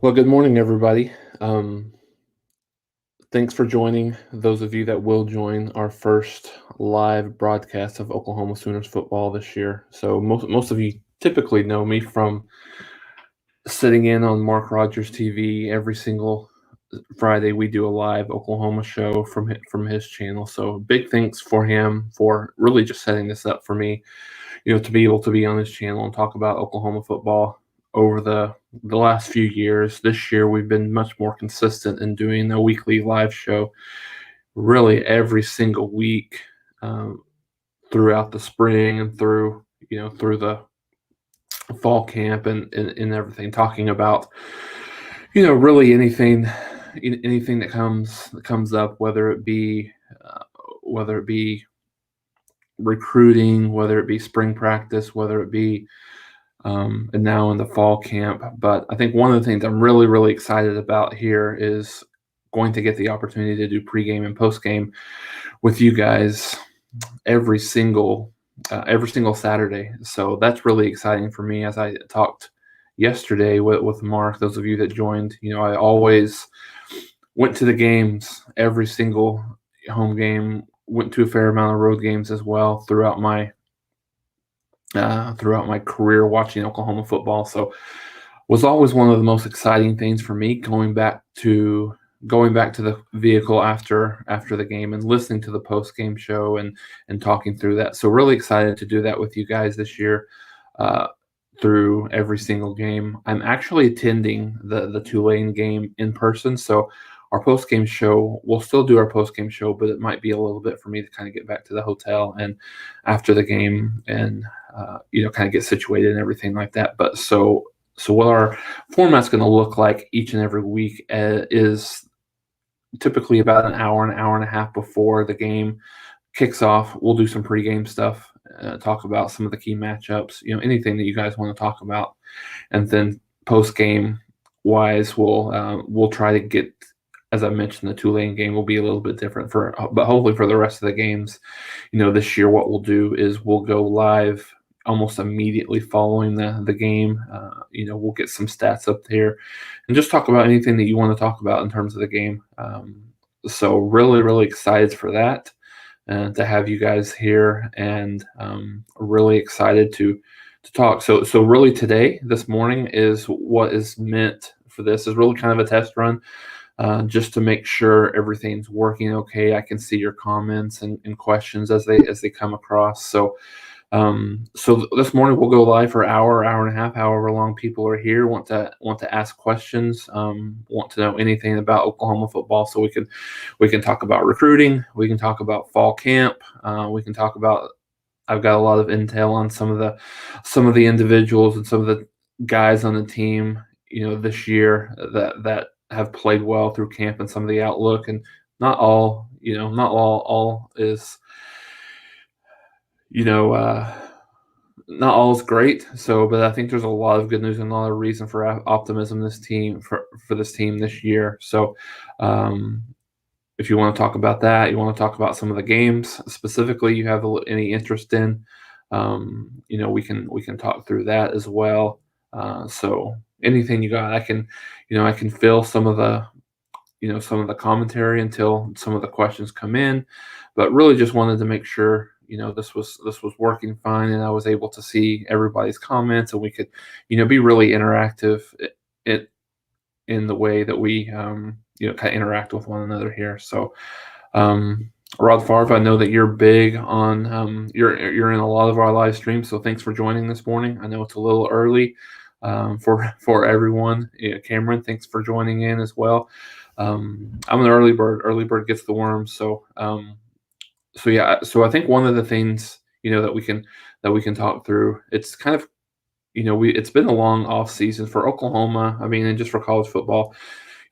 Well, good morning, everybody. Um, Thanks for joining. Those of you that will join our first live broadcast of Oklahoma Sooners football this year. So most of you typically know me from sitting in on Mark Rogers TV every single Friday. We do a live Oklahoma show from his channel. So big thanks for him for really just setting this up for me, to be able to be on his channel and talk about Oklahoma football over the last few years. This year, we've been much more consistent in doing a weekly live show, really every single week um, throughout the spring and through the fall camp and everything, talking about really anything that comes up, whether it be recruiting, whether it be spring practice, whether it be and now in the fall camp. But I think one of the things I'm really, really excited about here is going to get the opportunity to do pregame and postgame with you guys every single Saturday. So that's really exciting for me. As I talked yesterday with Mark, those of you that joined, I always went to the games, every single home game, went to a fair amount of road games as well throughout my career watching Oklahoma football. So was always one of the most exciting things for me going back to the vehicle after the game and listening to the post game show and talking through that. So really excited to do that with you guys this year. Through every single game. I'm actually attending the Tulane game in person. So our post game show, we'll still do our post game show, but it might be a little bit for me to kind of get back to the hotel and after the game and kind of get situated and everything like that. But so what our format's going to look like each and every week is typically about an hour and a half before the game kicks off. We'll do some pregame stuff, talk about some of the key matchups, anything that you guys want to talk about, and then post game wise, we'll try to get, as I mentioned, the Tulane game will be a little bit different but hopefully for the rest of the games, this year what we'll do is we'll go live almost immediately following the game. We'll get some stats up there and just talk about anything that you want to talk about in terms of the game. So really, really excited for that. To have you guys here and really excited to talk. So really today, this morning is what is meant for this is really kind of a test run just to make sure everything's working okay. I can see your comments and questions as they come across. So this morning we'll go live for an hour and a half, however long people are here, want to ask questions, want to know anything about Oklahoma football. So we can talk about recruiting, we can talk about fall camp, we can talk about. I've got a lot of intel on some of the individuals and some of the guys on the team, this year that have played well through camp and some of the outlook, and not all is not all is great. So, but I think there's a lot of good news and a lot of reason for optimism for this team this year. So, if you want to talk about that, you want to talk about some of the games specifically you have any interest in, we can talk through that as well. So anything you got, I can fill some of the commentary until some of the questions come in, but really just wanted to make sure this was working fine and I was able to see everybody's comments and we could be really interactive in the way that we kind of interact with one another here. So Rod Favre, I know that you're big on you're in a lot of our live streams, so thanks for joining this morning. I know it's a little early for everyone. Cameron, thanks for joining in as well. I'm an early bird. Early bird gets the worm. So I think one of the things that we can talk through. It's kind of it's been a long off season for Oklahoma. I mean, and just for college football,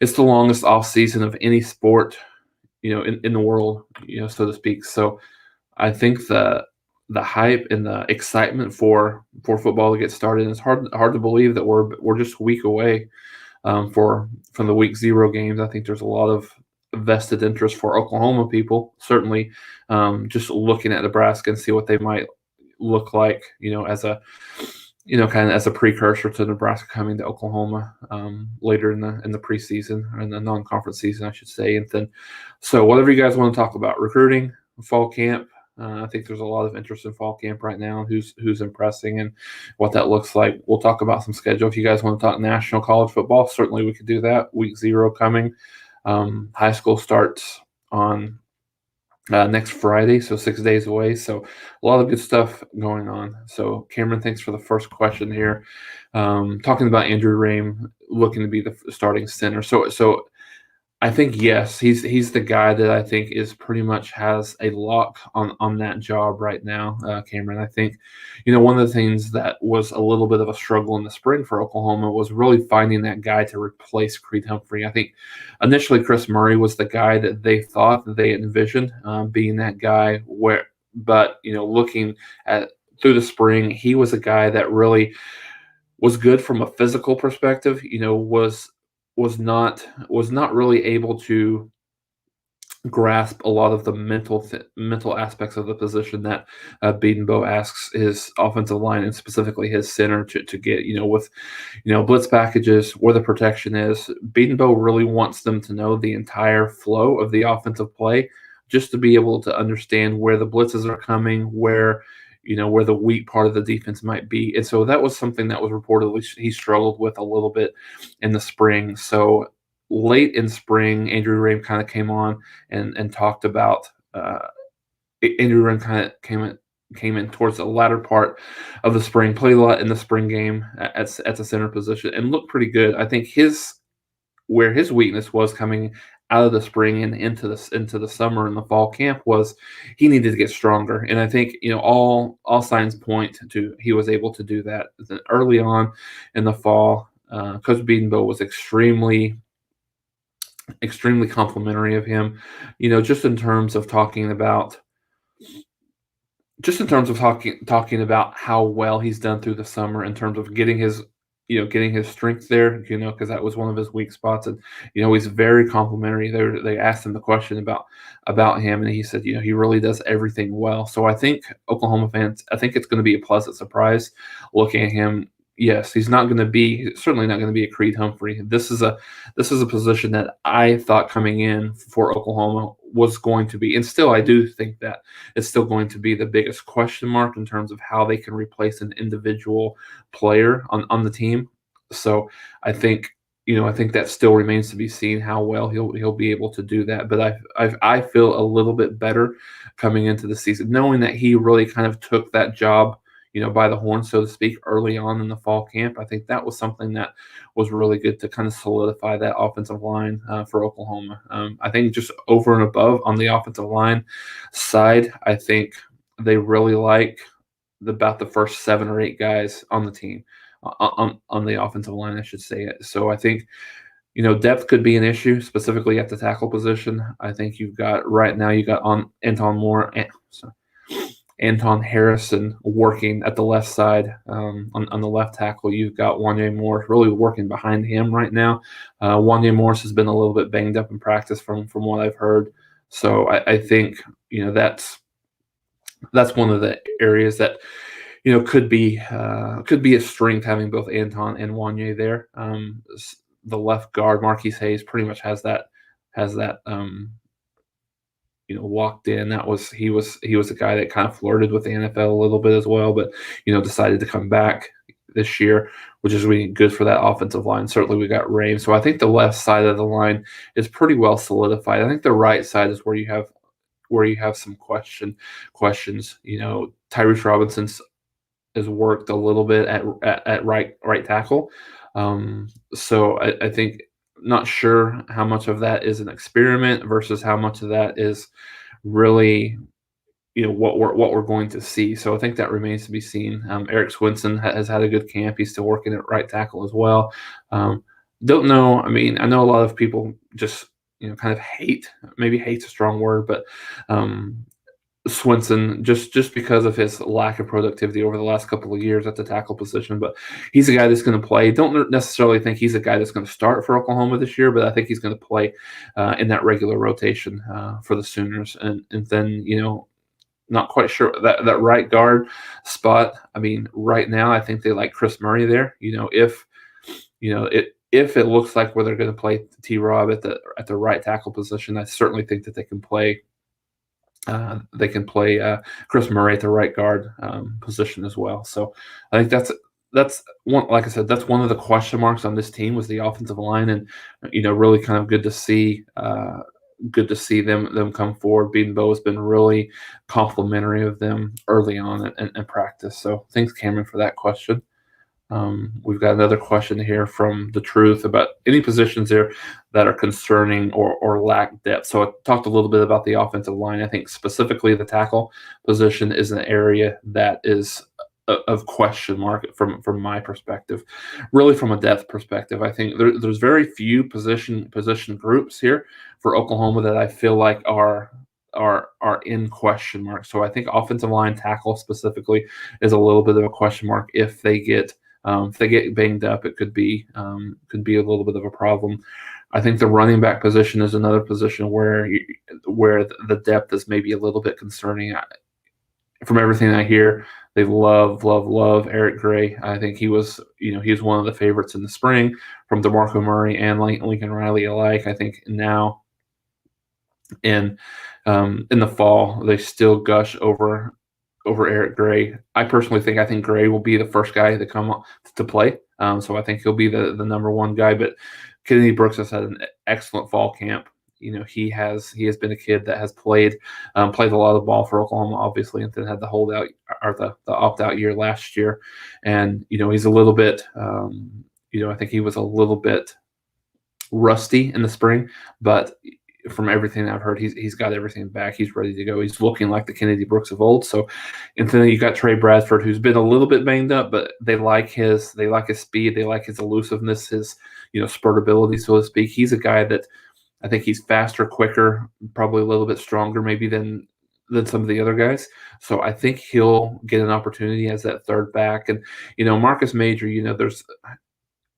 it's the longest off season of any sport in the world, so to speak. So I think the hype and the excitement for football to get started. It's hard to believe that we're just a week away from the week 0 games. I think there's a lot of vested interest for Oklahoma people, certainly just looking at Nebraska and see what they might look like, as a kind of as a precursor to Nebraska coming to Oklahoma later in the preseason, or in the non-conference season, I should say. And then, so whatever you guys want to talk about, recruiting, fall camp. I think there's a lot of interest in fall camp right now. Who's impressing and what that looks like. We'll talk about some schedule. If you guys want to talk national college football, certainly we could do that. Week 0 coming. High school starts on next Friday, so 6 days away. So a lot of good stuff going on. So Cameron, thanks for the first question here. Talking about Andrew Rame looking to be the starting center. So I think, yes, he's the guy that I think is pretty much has a lock on that job right now, Cameron. I think, one of the things that was a little bit of a struggle in the spring for Oklahoma was really finding that guy to replace Creed Humphrey. I think initially Chris Murray was the guy that they thought that they envisioned being that guy. But looking at through the spring, he was a guy that really was good from a physical perspective. Was not really able to grasp a lot of the mental aspects of the position that Bedenbaugh asks his offensive line, and specifically his center, to get with blitz packages, where the protection is. Bedenbaugh really wants them to know the entire flow of the offensive play, just to be able to understand where the blitzes are coming, where the weak part of the defense might be. And so that was something that was reportedly he struggled with a little bit in the spring. So late in spring, Andrew Rame kind of came on and talked about Andrew Rame kind of came in towards the latter part of the spring, played a lot in the spring game at the center position and looked pretty good. I think where his weakness was coming out of the spring and into the summer and the fall camp was he needed to get stronger. And I think, all signs point to he was able to do that. Then early on in the fall, Coach Bedenbaugh was extremely complimentary of him, just in terms of talking about how well he's done through the summer in terms of getting his strength there, because that was one of his weak spots. And, he's very complimentary. They asked him the question about him, and he said, he really does everything well. So I think Oklahoma fans, I think it's going to be a pleasant surprise looking at him. Yes, he's certainly not going to be a Creed Humphrey. This is a position that I thought coming in for Oklahoma was going to be, and still I do think that it's still going to be the biggest question mark in terms of how they can replace an individual player on the team. So I think that still remains to be seen how well he'll be able to do that. But I feel a little bit better coming into the season, knowing that he really kind of took that job by the horn, so to speak, early on in the fall camp. I think that was something that was really good to kind of solidify that offensive line for Oklahoma. I think just over and above on the offensive line side, I think they really like about the first 7 or 8 guys on the team, on the offensive line, I should say it. So I think, depth could be an issue, specifically at the tackle position. I think you got on Anton Harrison working at the left side on the left tackle. You've got Wanye Morris really working behind him right now. Wanye Morris has been a little bit banged up in practice from what I've heard. So I think that's one of the areas that could be a strength, having both Anton and Wanye there. The left guard Marquise Hayes pretty much has that walked in. He was a guy that kind of flirted with the NFL a little bit as well, but decided to come back this year, which is really good for that offensive line. Certainly we got Rame. So I think the left side of the line is pretty well solidified. I think the right side is where you have some questions. Tyrese Robinson has worked a little bit at right tackle. So I think, not sure how much of that is an experiment versus how much of that is really, what we're going to see. So I think that remains to be seen. Eric Swinson has had a good camp. He's still working at right tackle as well. Don't know. I mean, I know a lot of people just, kind of hate's a strong word, but Swinson, just because of his lack of productivity over the last couple of years at the tackle position. But he's a guy that's going to play. Don't necessarily think he's a guy that's going to start for Oklahoma this year, but I think he's going to play in that regular rotation for the Sooners. And then, not quite sure that right guard spot. I mean, right now I think they like Chris Murray there. If it looks like where they're going to play T-Rob at the right tackle position, I certainly think that they can play. Chris Murray at the right guard position as well. So I think that's one. Like I said, that's one of the question marks on this team was the offensive line, and really kind of good to see. Good to see them come forward. Beaton-Bowe has been really complimentary of them early on in practice. So thanks, Cameron, for that question. We've got another question here from The Truth about any positions there that are concerning or lack depth. So I talked a little bit about the offensive line. I think specifically the tackle position is an area that is of question mark from my perspective. Really, from a depth perspective, I think there's very few position groups here for Oklahoma that I feel like are in question mark. So I think offensive line tackle specifically is a little bit of a question mark. If they get banged up, it could be a little bit of a problem. I think the running back position is another position where the depth is maybe a little bit concerning. From everything I hear, they love Eric Gray. I think he was one of the favorites in the spring from DeMarco Murray and Lincoln Riley alike. I think now in the fall they still gush over Eric Gray. I think Gray will be the first guy to come to play. So I think he'll be the number one guy. But Kennedy Brooks has had an excellent fall camp. He has been a kid that has played a lot of ball for Oklahoma, obviously, and then had the holdout or the opt-out year last year. And he's a little bit, I think he was a little bit rusty in the spring, but from everything I've heard, he's got everything back. He's ready to go. He's looking like the Kennedy Brooks of old. So, and then you got Trey Bradford, who's been a little bit banged up, but they like his speed, they like his elusiveness, his spurtability, so to speak. He's a guy that I think he's faster, quicker, probably a little bit stronger, maybe than some of the other guys. So I think he'll get an opportunity as that third back. And Marcus Major,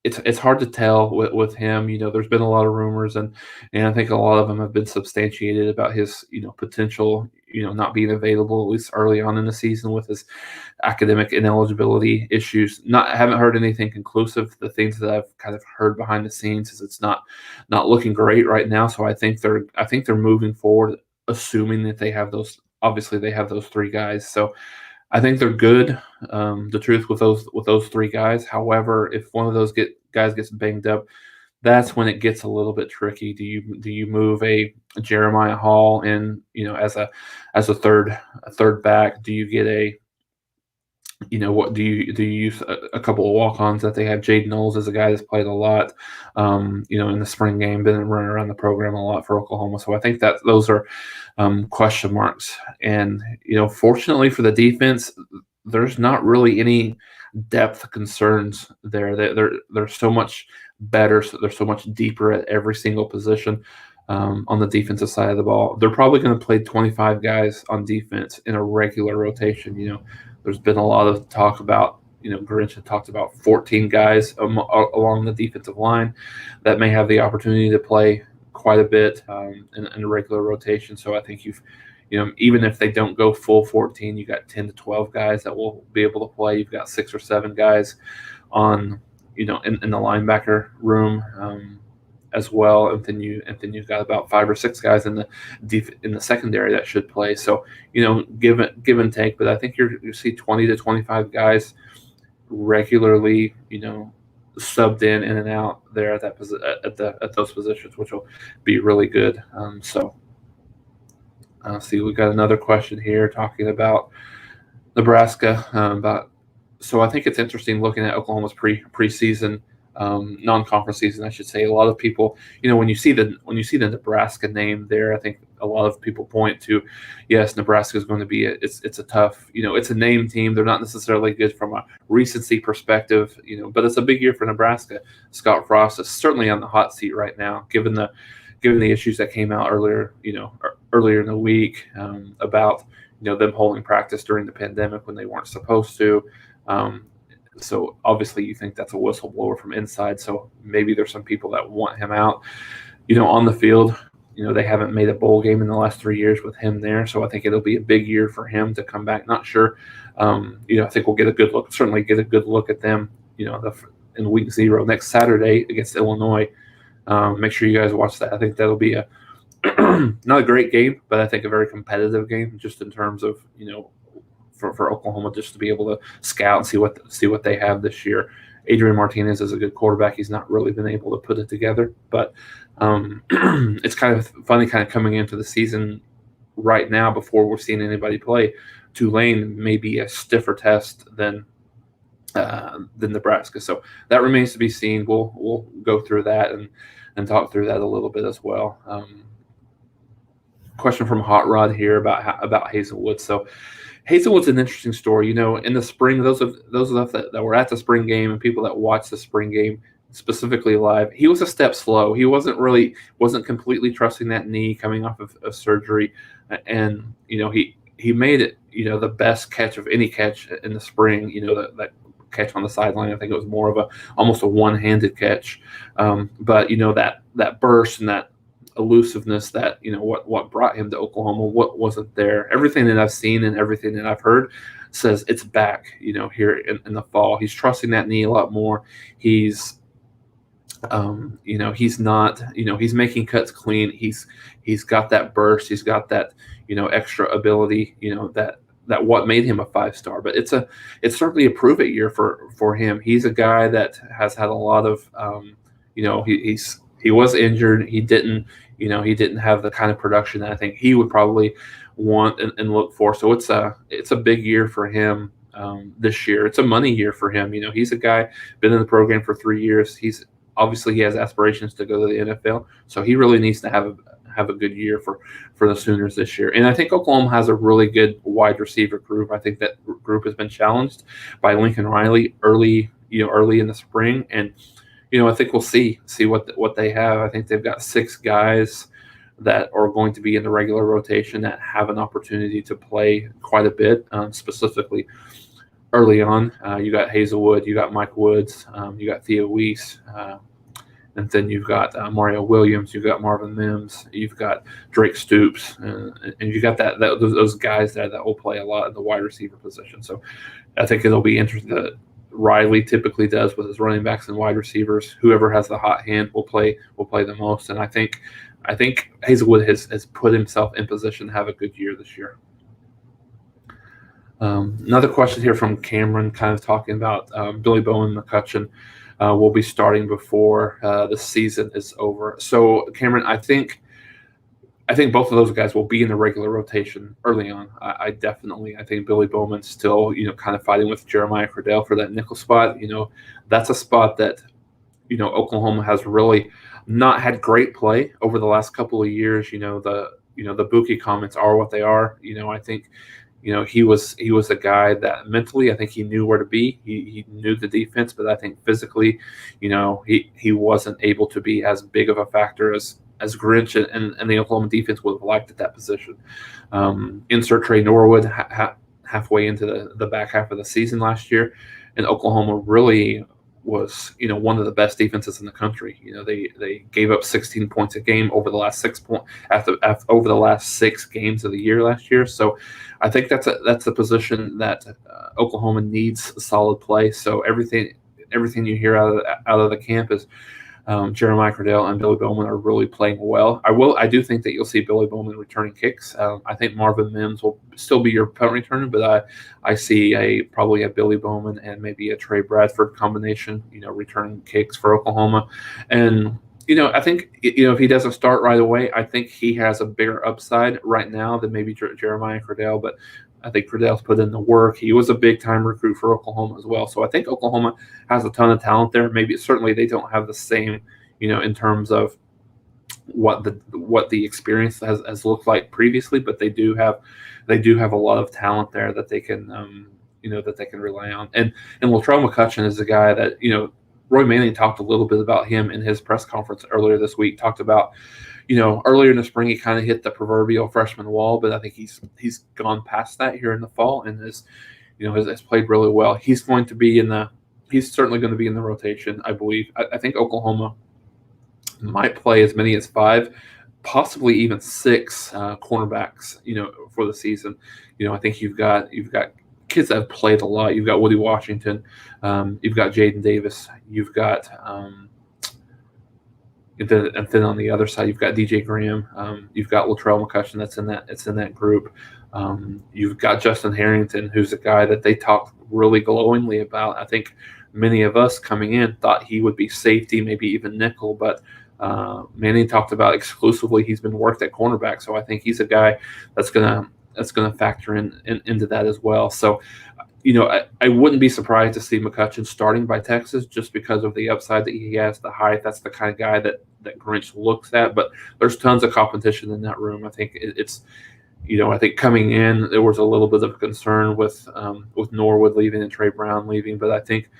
it's hard to tell with him. There's been a lot of rumors, and I think a lot of them have been substantiated about his potential not being available, at least early on in the season, with his academic ineligibility issues. Haven't heard anything conclusive. The things that I've kind of heard behind the scenes is it's not looking great right now. So I think they're moving forward, assuming that they have those. Obviously, they have those three guys. So I think they're good. The truth with those three guys. However, if one of those guys gets banged up, that's when it gets a little bit tricky. Do you move a Jeremiah Hall in as a third back? Do you get what do you use a couple of walk-ons that they have? Jaden Knowles is a guy that's played a lot, in the spring game, been running around the program a lot for Oklahoma. So I think that those are question marks. And fortunately for the defense, there's not really any depth concerns there. They're so much better. So they're so much deeper at every single position on the defensive side of the ball. They're probably going to play 25 guys on defense in a regular rotation. There's been a lot of talk about, Grinch had talked about 14 guys along the defensive line that may have the opportunity to play quite a bit in a regular rotation. So I think even if they don't go full 14, you got 10 to 12 guys that will be able to play. You've got 6 or 7 guys on, in the linebacker room as well, and then you've got about 5 or 6 guys in the secondary that should play. So give and take, but I think you see 20 to 25 guys regularly subbed in and out there at those positions, which will be really good. So see, we got another question here talking about Nebraska. So I think it's interesting looking at Oklahoma's preseason. Non-conference season, I should say. A lot of people, when you see the Nebraska name there, I think a lot of people point to, yes, Nebraska is going to be it's a tough, it's a name team. They're not necessarily good from a recency perspective, but it's a big year for Nebraska. Scott Frost is certainly on the hot seat right now, given the issues that came out earlier in the week about them holding practice during the pandemic when they weren't supposed to. So obviously you think that's a whistleblower from inside. So maybe there's some people that want him out, on the field. They haven't made a bowl game in the last 3 years with him there, so I think it'll be a big year for him to come back. Not sure. I think we'll get a good look. Certainly get a good look at them. In week 0 next Saturday against Illinois. Make sure you guys watch that. I think that'll be a not a great game, but I think a very competitive game, just in terms of for Oklahoma, just to be able to scout and see what they have this year. Adrian Martinez is a good quarterback. He's not really been able to put it together, but it's kind of funny, kind of coming into the season right now before we're seeing anybody play. Tulane may be a stiffer test than Nebraska, so that remains to be seen. We'll go through that and talk through that a little bit as well. Question from Hot Rod here about Hazelwood. So Hazelwood's an interesting story. In the spring, those of us that were at the spring game and people that watched the spring game specifically live, he was a step slow. He wasn't completely trusting that knee coming off of surgery, and he made it the best catch of any catch in the spring. That catch on the sideline, I think it was more of almost a one-handed catch, but that burst and that elusiveness, that what brought him to Oklahoma, what wasn't there. Everything that I've seen and everything that I've heard says it's back here in the fall. He's trusting that knee a lot more. He's he's not he's making cuts clean. He's got that burst. He's got that extra ability that what made him a 5-star. But it's certainly a prove it year for him. He's a guy that has had a lot of he was injured. He didn't have the kind of production that I think he would probably want and look for. So it's a big year for him this year. It's a money year for him. He's a guy been in the program for 3 years. He has aspirations to go to the NFL. So he really needs to have a good year for the Sooners this year. And I think Oklahoma has a really good wide receiver group. I think that group has been challenged by Lincoln Riley early in the spring. And I think we'll see what they have. I think they've got 6 guys that are going to be in the regular rotation that have an opportunity to play quite a bit, specifically early on. You got Hazelwood, you got Mike Woods, you got Theo Weiss, and then you've got Mario Williams, you've got Marvin Mims, you've got Drake Stoops, and you got those guys there that will play a lot in the wide receiver position. So I think it'll be interesting. Riley typically does with his running backs and wide receivers. Whoever has the hot hand will play the most. And I think Hazelwood has put himself in position to have a good year this year. Another question here from Cameron, kind of talking about Billy Bowman McCutcheon will be starting before the season is over. So Cameron, I think both of those guys will be in the regular rotation early on. I think Billy Bowman's still, kind of fighting with Jeremiah Cradell for that nickel spot. That's a spot that, Oklahoma has really not had great play over the last couple of years. The Buki comments are what they are. I think, he was a guy that mentally, I think he knew where to be. He knew the defense, but I think physically, he wasn't able to be as big of a factor as Grinch and the Oklahoma defense would have liked at that position. Insert Trey Norwood halfway into the back half of the season last year, and Oklahoma really was one of the best defenses in the country. They gave up 16 points a game over the last over the last 6 games of the year last year. So I think that's a position that Oklahoma needs solid play. So everything you hear out of the camp is Jeremiah Cradell and Billy Bowman are really playing well. I do think that you'll see Billy Bowman returning kicks. I think Marvin Mims will still be your punt returner, but I see probably a Billy Bowman and maybe a Trey Bradford combination, returning kicks for Oklahoma. And I think if he doesn't start right away, I think he has a bigger upside right now than maybe Jeremiah Cradell. But I think Cradell's put in the work. He was a big-time recruit for Oklahoma as well. So I think Oklahoma has a ton of talent there. Maybe certainly they don't have the same, in terms of what the experience has looked like previously, but they do have a lot of talent there that they can rely on. And Latrell McCutcheon is a guy that Roy Manning talked a little bit about him in his press conference earlier this week. Talked about earlier in the spring, he kind of hit the proverbial freshman wall, but I think he's gone past that here in the fall and has played really well. He's certainly going to be in the rotation, I believe. I think Oklahoma might play as many as 5 possibly even 6 cornerbacks, for the season. I think you've got kids that have played a lot. You've got Woody Washington, you've got Jaden Davis, you've got and then on the other side you've got DJ Graham, you've got Latrell McCutcheon that's in that group. You've got Justin Harrington, who's a guy that they talked really glowingly about. I think many of us coming in thought he would be safety, maybe even nickel, but Manning talked about exclusively he's been worked at cornerback, so I think he's a guy that's gonna factor into that as well. So, I wouldn't be surprised to see McCutcheon starting by Texas just because of the upside that he has, the height. That's the kind of guy that Grinch looks at. But there's tons of competition in that room. I think it's. I think coming in, there was a little bit of concern with Norwood leaving and Trey Brown leaving, but I think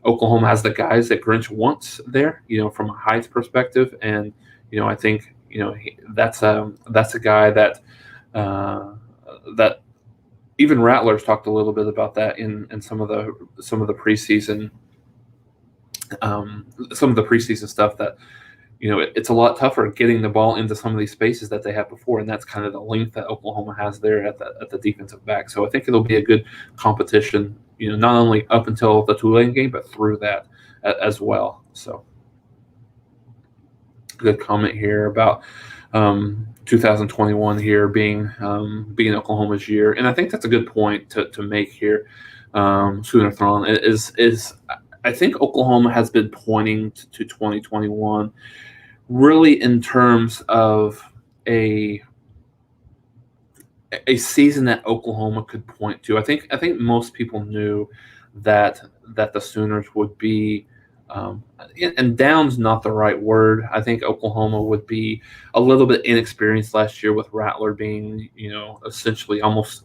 Oklahoma has the guys that Grinch wants there, from a height perspective, and I think that's a guy that that even Rattlers talked a little bit about that in some of the preseason stuff that it's a lot tougher getting the ball into some of these spaces that they had before, and that's kind of the length that Oklahoma has there at the defensive back. So I think it'll be a good competition, not only up until the Tulane game, but through that as well. So good comment here about 2021 here being Oklahoma's year, and I think that's a good point to make here. Sooner Thrawn is I think Oklahoma has been pointing to 2021 really in terms of a season that Oklahoma could point to. I think most people knew that the Sooners would be, and down's not the right word. I think Oklahoma would be a little bit inexperienced last year with Rattler being, essentially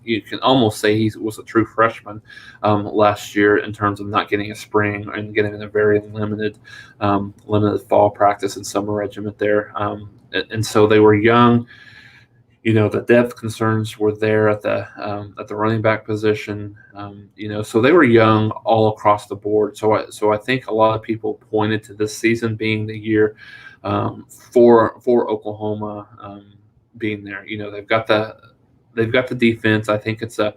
you can almost say he was a true freshman last year in terms of not getting a spring and getting a very limited fall practice and summer regiment there. And so they were young. The depth concerns were there at the running back position. So they were young all across the board. So I think a lot of people pointed to this season being the year for Oklahoma being there. They've got the defense. I think it's a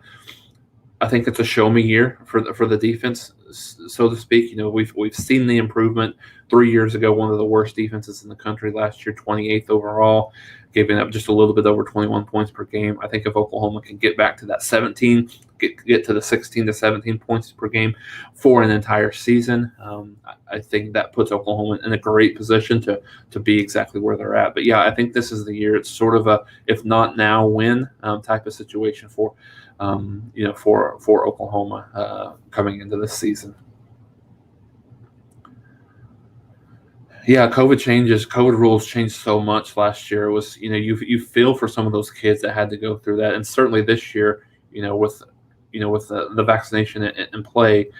show me year for the defense, so to speak. We've seen the improvement. 3 years ago, one of the worst defenses in the country last year, 28th overall, giving up just a little bit over 21 points per game. I think if Oklahoma can get back to that 17, get to the 16 to 17 points per game for an entire season, I think that puts Oklahoma in a great position to be exactly where they're at. But yeah, I think this is the year. It's sort of a if not now, when type of situation for Oklahoma coming into this season. Yeah, COVID rules changed so much last year. It was, you feel for some of those kids that had to go through that, and certainly this year, with the vaccination in play,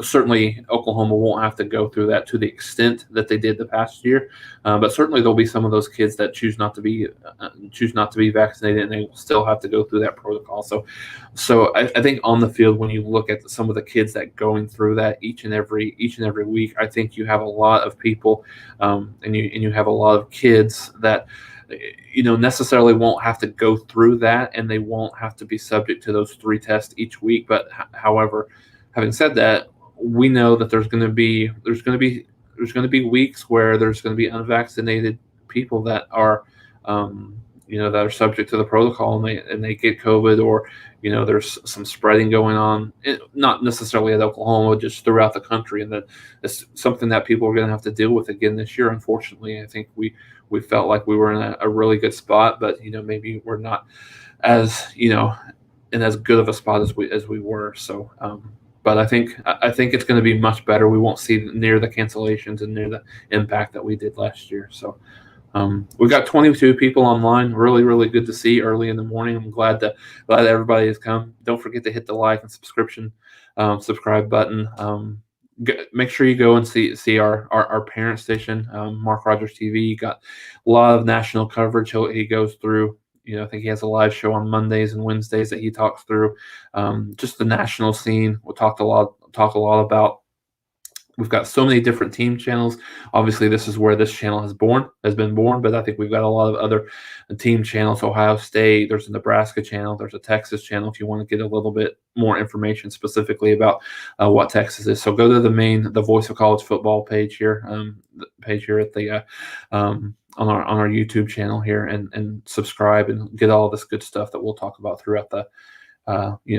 certainly Oklahoma won't have to go through that to the extent that they did the past year. But certainly there'll be some of those kids that choose not to be vaccinated, and they will still have to go through that protocol. So I think on the field, when you look at some of the kids that going through that each and every week, I think you have a lot of people, and you have a lot of kids that necessarily won't have to go through that, and they won't have to be subject to those 3 tests each week. But however, having said that, we know that there's going to be weeks where there's going to be unvaccinated people that are that are subject to the protocol, and they get COVID, or there's some spreading going on, not necessarily at Oklahoma, just throughout the country, and that it's something that people are going to have to deal with again this year. Unfortunately, I think we felt like we were in a really good spot, but maybe we're not as in as good of a spot as we were. So, but I think it's going to be much better. We won't see near the cancellations and near the impact that we did last year. So. We've got 22 people online. Really, really good to see early in the morning. I'm glad that everybody has come. Don't forget to hit the like and subscribe button. Make sure you go and see our parent station, Mark Rogers TV. Got a lot of national coverage. He goes through. I think he has a live show on Mondays and Wednesdays that he talks through just the national scene. We'll talk a lot about We've got so many different team channels. Obviously, this is where this channel has been born, but I think we've got a lot of other team channels. Ohio State, there's a Nebraska channel, there's a Texas channel if you want to get a little bit more information specifically about what Texas is. So go to the Voice of College Football page here, at the on our YouTube channel here, and subscribe and get all this good stuff that we'll talk about throughout the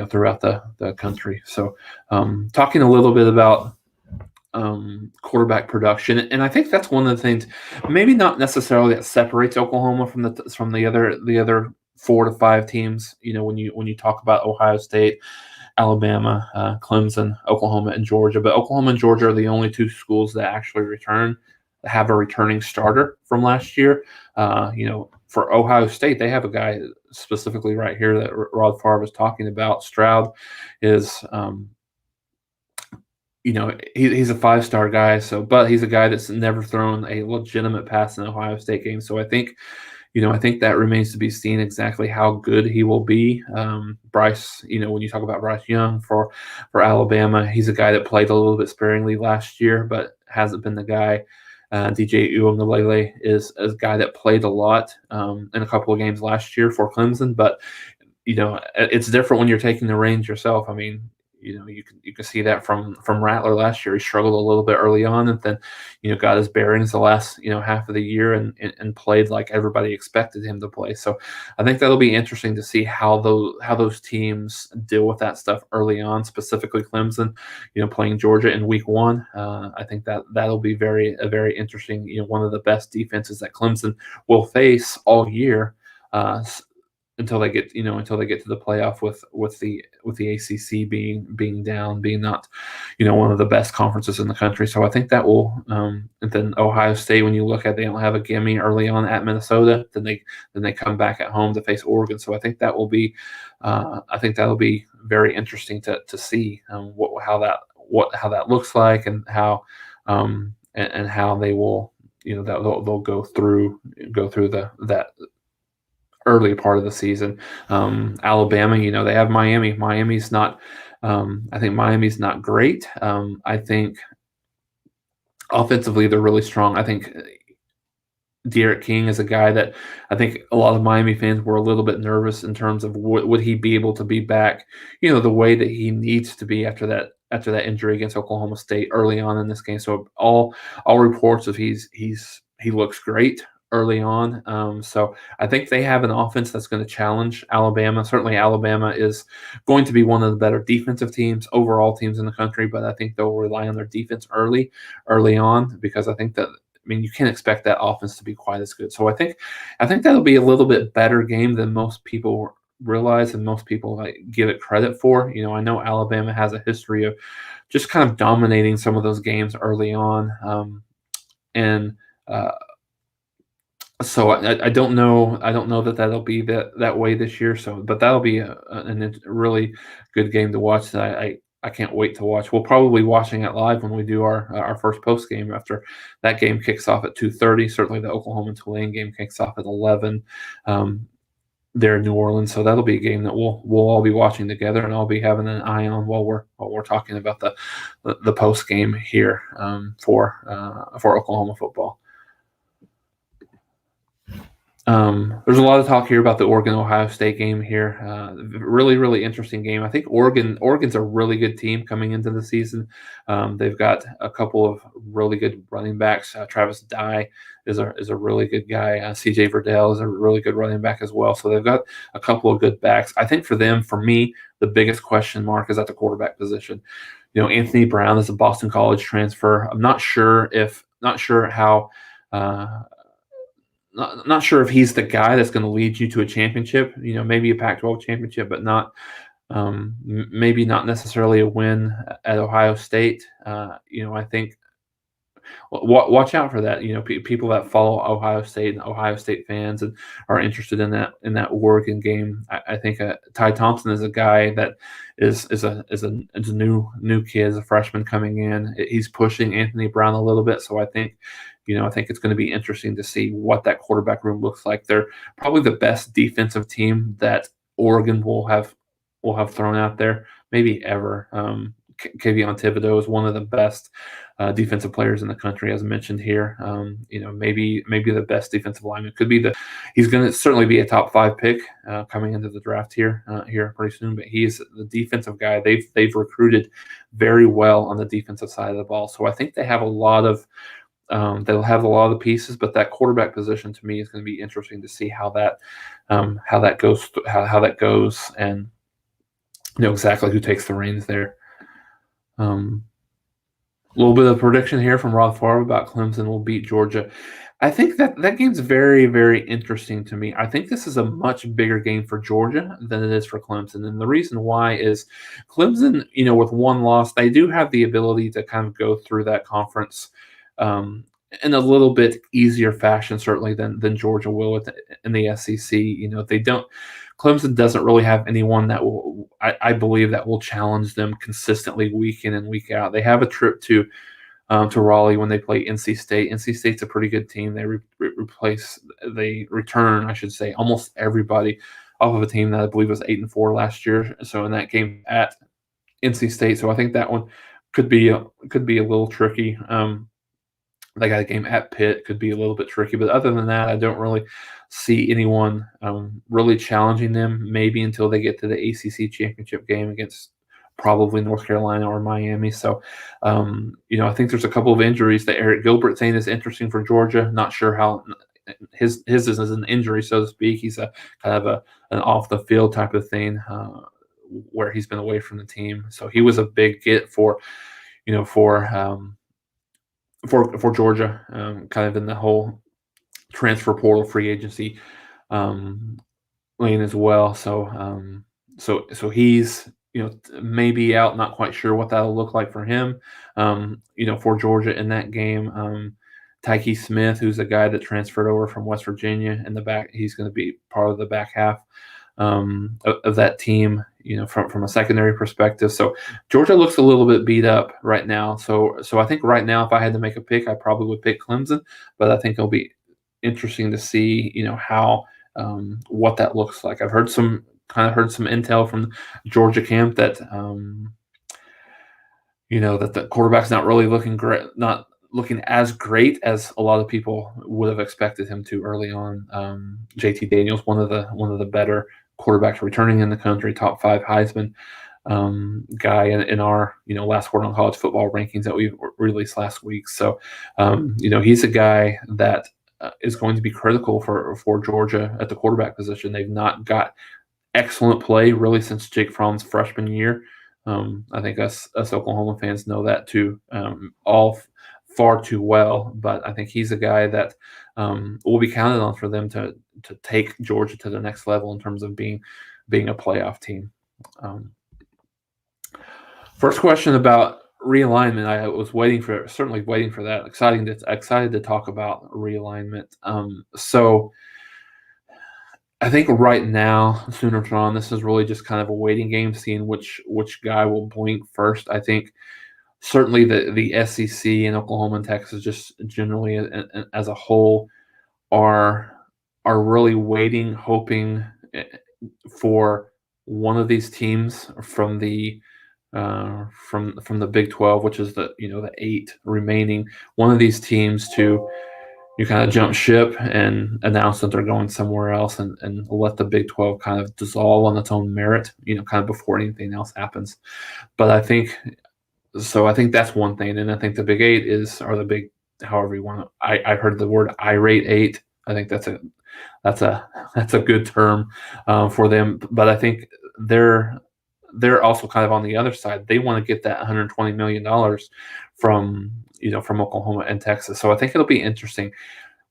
throughout the country. So talking a little bit about quarterback production, and I think that's one of the things, maybe not necessarily that separates Oklahoma from the other 4 to 5 teams. When you talk about Ohio State, Alabama, Clemson, Oklahoma, and Georgia, but Oklahoma and Georgia are the only 2 schools that actually have a returning starter from last year. For Ohio State, they have a guy specifically right here that Rod Favre was talking about. Stroud is he's a 5-star guy, but he's a guy that's never thrown a legitimate pass in an Ohio State game. So I think that remains to be seen exactly how good he will be. Bryce, when you talk about Bryce Young for Alabama, he's a guy that played a little bit sparingly last year, but hasn't been the guy. DJ Uiagalelei is a guy that played a lot in a couple of games last year for Clemson, but it's different when you're taking the reins yourself. I mean, you can see that from Rattler last year. He struggled a little bit early on, and then got his bearings the last half of the year and played like everybody expected him to play. So I think that'll be interesting to see how those teams deal with that stuff early on. Specifically Clemson, playing Georgia in week 1. I think that'll be very interesting. One of the best defenses that Clemson will face all year. Until they get to the playoff with the ACC being down, being not one of the best conferences in the country. So I think that will and then Ohio State, when you look at, they don't have a gimme early on at Minnesota, then they come back at home to face Oregon. So I think that will be that'll be very interesting to see how that looks like, and how and how they will they'll go through that early part of the season. Alabama, they have Miami. Miami's not. I think Miami's not great. I think offensively they're really strong. I think Derek King is a guy that I think a lot of Miami fans were a little bit nervous in terms of would he be able to be back, the way that he needs to be after that injury against Oklahoma State early on in this game. So all reports of he looks great early on. So I think they have an offense that's going to challenge Alabama. Certainly Alabama is going to be one of the better defensive overall teams in the country, but I think they'll rely on their defense early on, because I think that, you can't expect that offense to be quite as good. So I think that'll be a little bit better game than most people realize and most people give it credit for. I know Alabama has a history of just kind of dominating some of those games early on. So I don't know that that'll be that way this year. So, but that'll be a really good game to watch. That I can't wait to watch. We'll probably be watching it live when we do our first post game after that game kicks off at 2:30. Certainly, the Oklahoma and Tulane game kicks off at 11. There in New Orleans. So that'll be a game that we'll all be watching together, and I'll be having an eye on while we're talking about the post game here for Oklahoma football. There's a lot of talk here about the Oregon-Ohio State game here. Really, really interesting game. I think Oregon's a really good team coming into the season. They've got a couple of really good running backs. Travis Dye is a really good guy. CJ Verdell is a really good running back as well. So they've got a couple of good backs. I think for me, the biggest question mark is at the quarterback position. Anthony Brown is a Boston College transfer. I'm not sure how. Not sure if he's the guy that's going to lead you to a championship, maybe a Pac-12 championship, but not maybe not necessarily a win at Ohio State. I think watch out for that. People that follow Ohio State and Ohio State fans and are interested in that Oregon game. I think Ty Thompson is a guy that is a new kid, as a freshman coming in. He's pushing Anthony Brown a little bit, so I think it's going to be interesting to see what that quarterback room looks like. They're probably the best defensive team that Oregon will have thrown out there, maybe ever. Kayvon Thibodeau is one of the best defensive players in the country, as mentioned here. Maybe the best defensive lineman. He's going to certainly be a top 5 pick coming into the draft here pretty soon. But he's the defensive guy. They've recruited very well on the defensive side of the ball. So I think they have a lot of. They'll have a lot of the pieces, but that quarterback position to me is going to be interesting to see how that goes, and exactly who takes the reins there. A little bit of prediction here from Rod Favre about Clemson will beat Georgia. I think that game's very, very interesting to me. I think this is a much bigger game for Georgia than it is for Clemson. And the reason why is Clemson, with one loss, they do have the ability to kind of go through that conference in a little bit easier fashion, certainly than Georgia will in the SEC. They don't. Clemson doesn't really have anyone that will, I believe, that will challenge them consistently week in and week out. They have a trip to Raleigh when they play NC State. NC State's a pretty good team. They return, I should say, almost everybody off of a team that I believe was 8-4 last year. So in that game at NC State, so I think that one could be a little tricky. They got a game at Pitt, could be a little bit tricky. But other than that, I don't really see anyone really challenging them, maybe until they get to the ACC championship game against probably North Carolina or Miami. So, I think there's a couple of injuries that Eric Gilbert saying is interesting for Georgia. Not sure how his is an injury, so to speak. He's a kind of an off the field type of thing where he's been away from the team. So he was a big get for Georgia, kind of in the whole transfer portal free agency lane as well. So he's maybe out, not quite sure what that'll look like for him. For Georgia in that game, Tyke Smith, who's a guy that transferred over from West Virginia in the back, he's going to be part of the back half of that team. From a secondary perspective. So Georgia looks a little bit beat up right now. So I think right now, if I had to make a pick, I probably would pick Clemson. But I think it'll be interesting to see, how what that looks like. I've heard some intel from Georgia camp that that the quarterback's not really looking great, not looking as great as a lot of people would have expected him to early on. JT Daniels, one of the better quarterbacks returning in the country, top 5 Heisman guy in our last Word on College Football rankings that we released last week. So he's a guy that is going to be critical for Georgia at the quarterback position. They've not got excellent play really since Jake Fromm's freshman year. I think us Oklahoma fans know that too, all far too well. But I think he's a guy that will be counted on for them to take Georgia to the next level in terms of being a playoff team. First question about realignment. I was certainly waiting for that. Excited to talk about realignment. So I think right now, Sooners-on, this is really just kind of a waiting game, seeing which guy will blink first. I think certainly the SEC and Oklahoma and Texas, just generally as a whole, are really waiting, hoping for one of these teams from the Big 12, which is the 8 remaining, one of these teams to kind of jump ship and announce that they're going somewhere else and let the Big 12 kind of dissolve on its own merit, kind of before anything else happens. But I think that's one thing. And I think the Big 8 are the big, however you want to, I heard the word irate 8. I think that's a good term for them. But I think they're also kind of on the other side. They want to get that $120 million from Oklahoma and Texas. So I think it'll be interesting.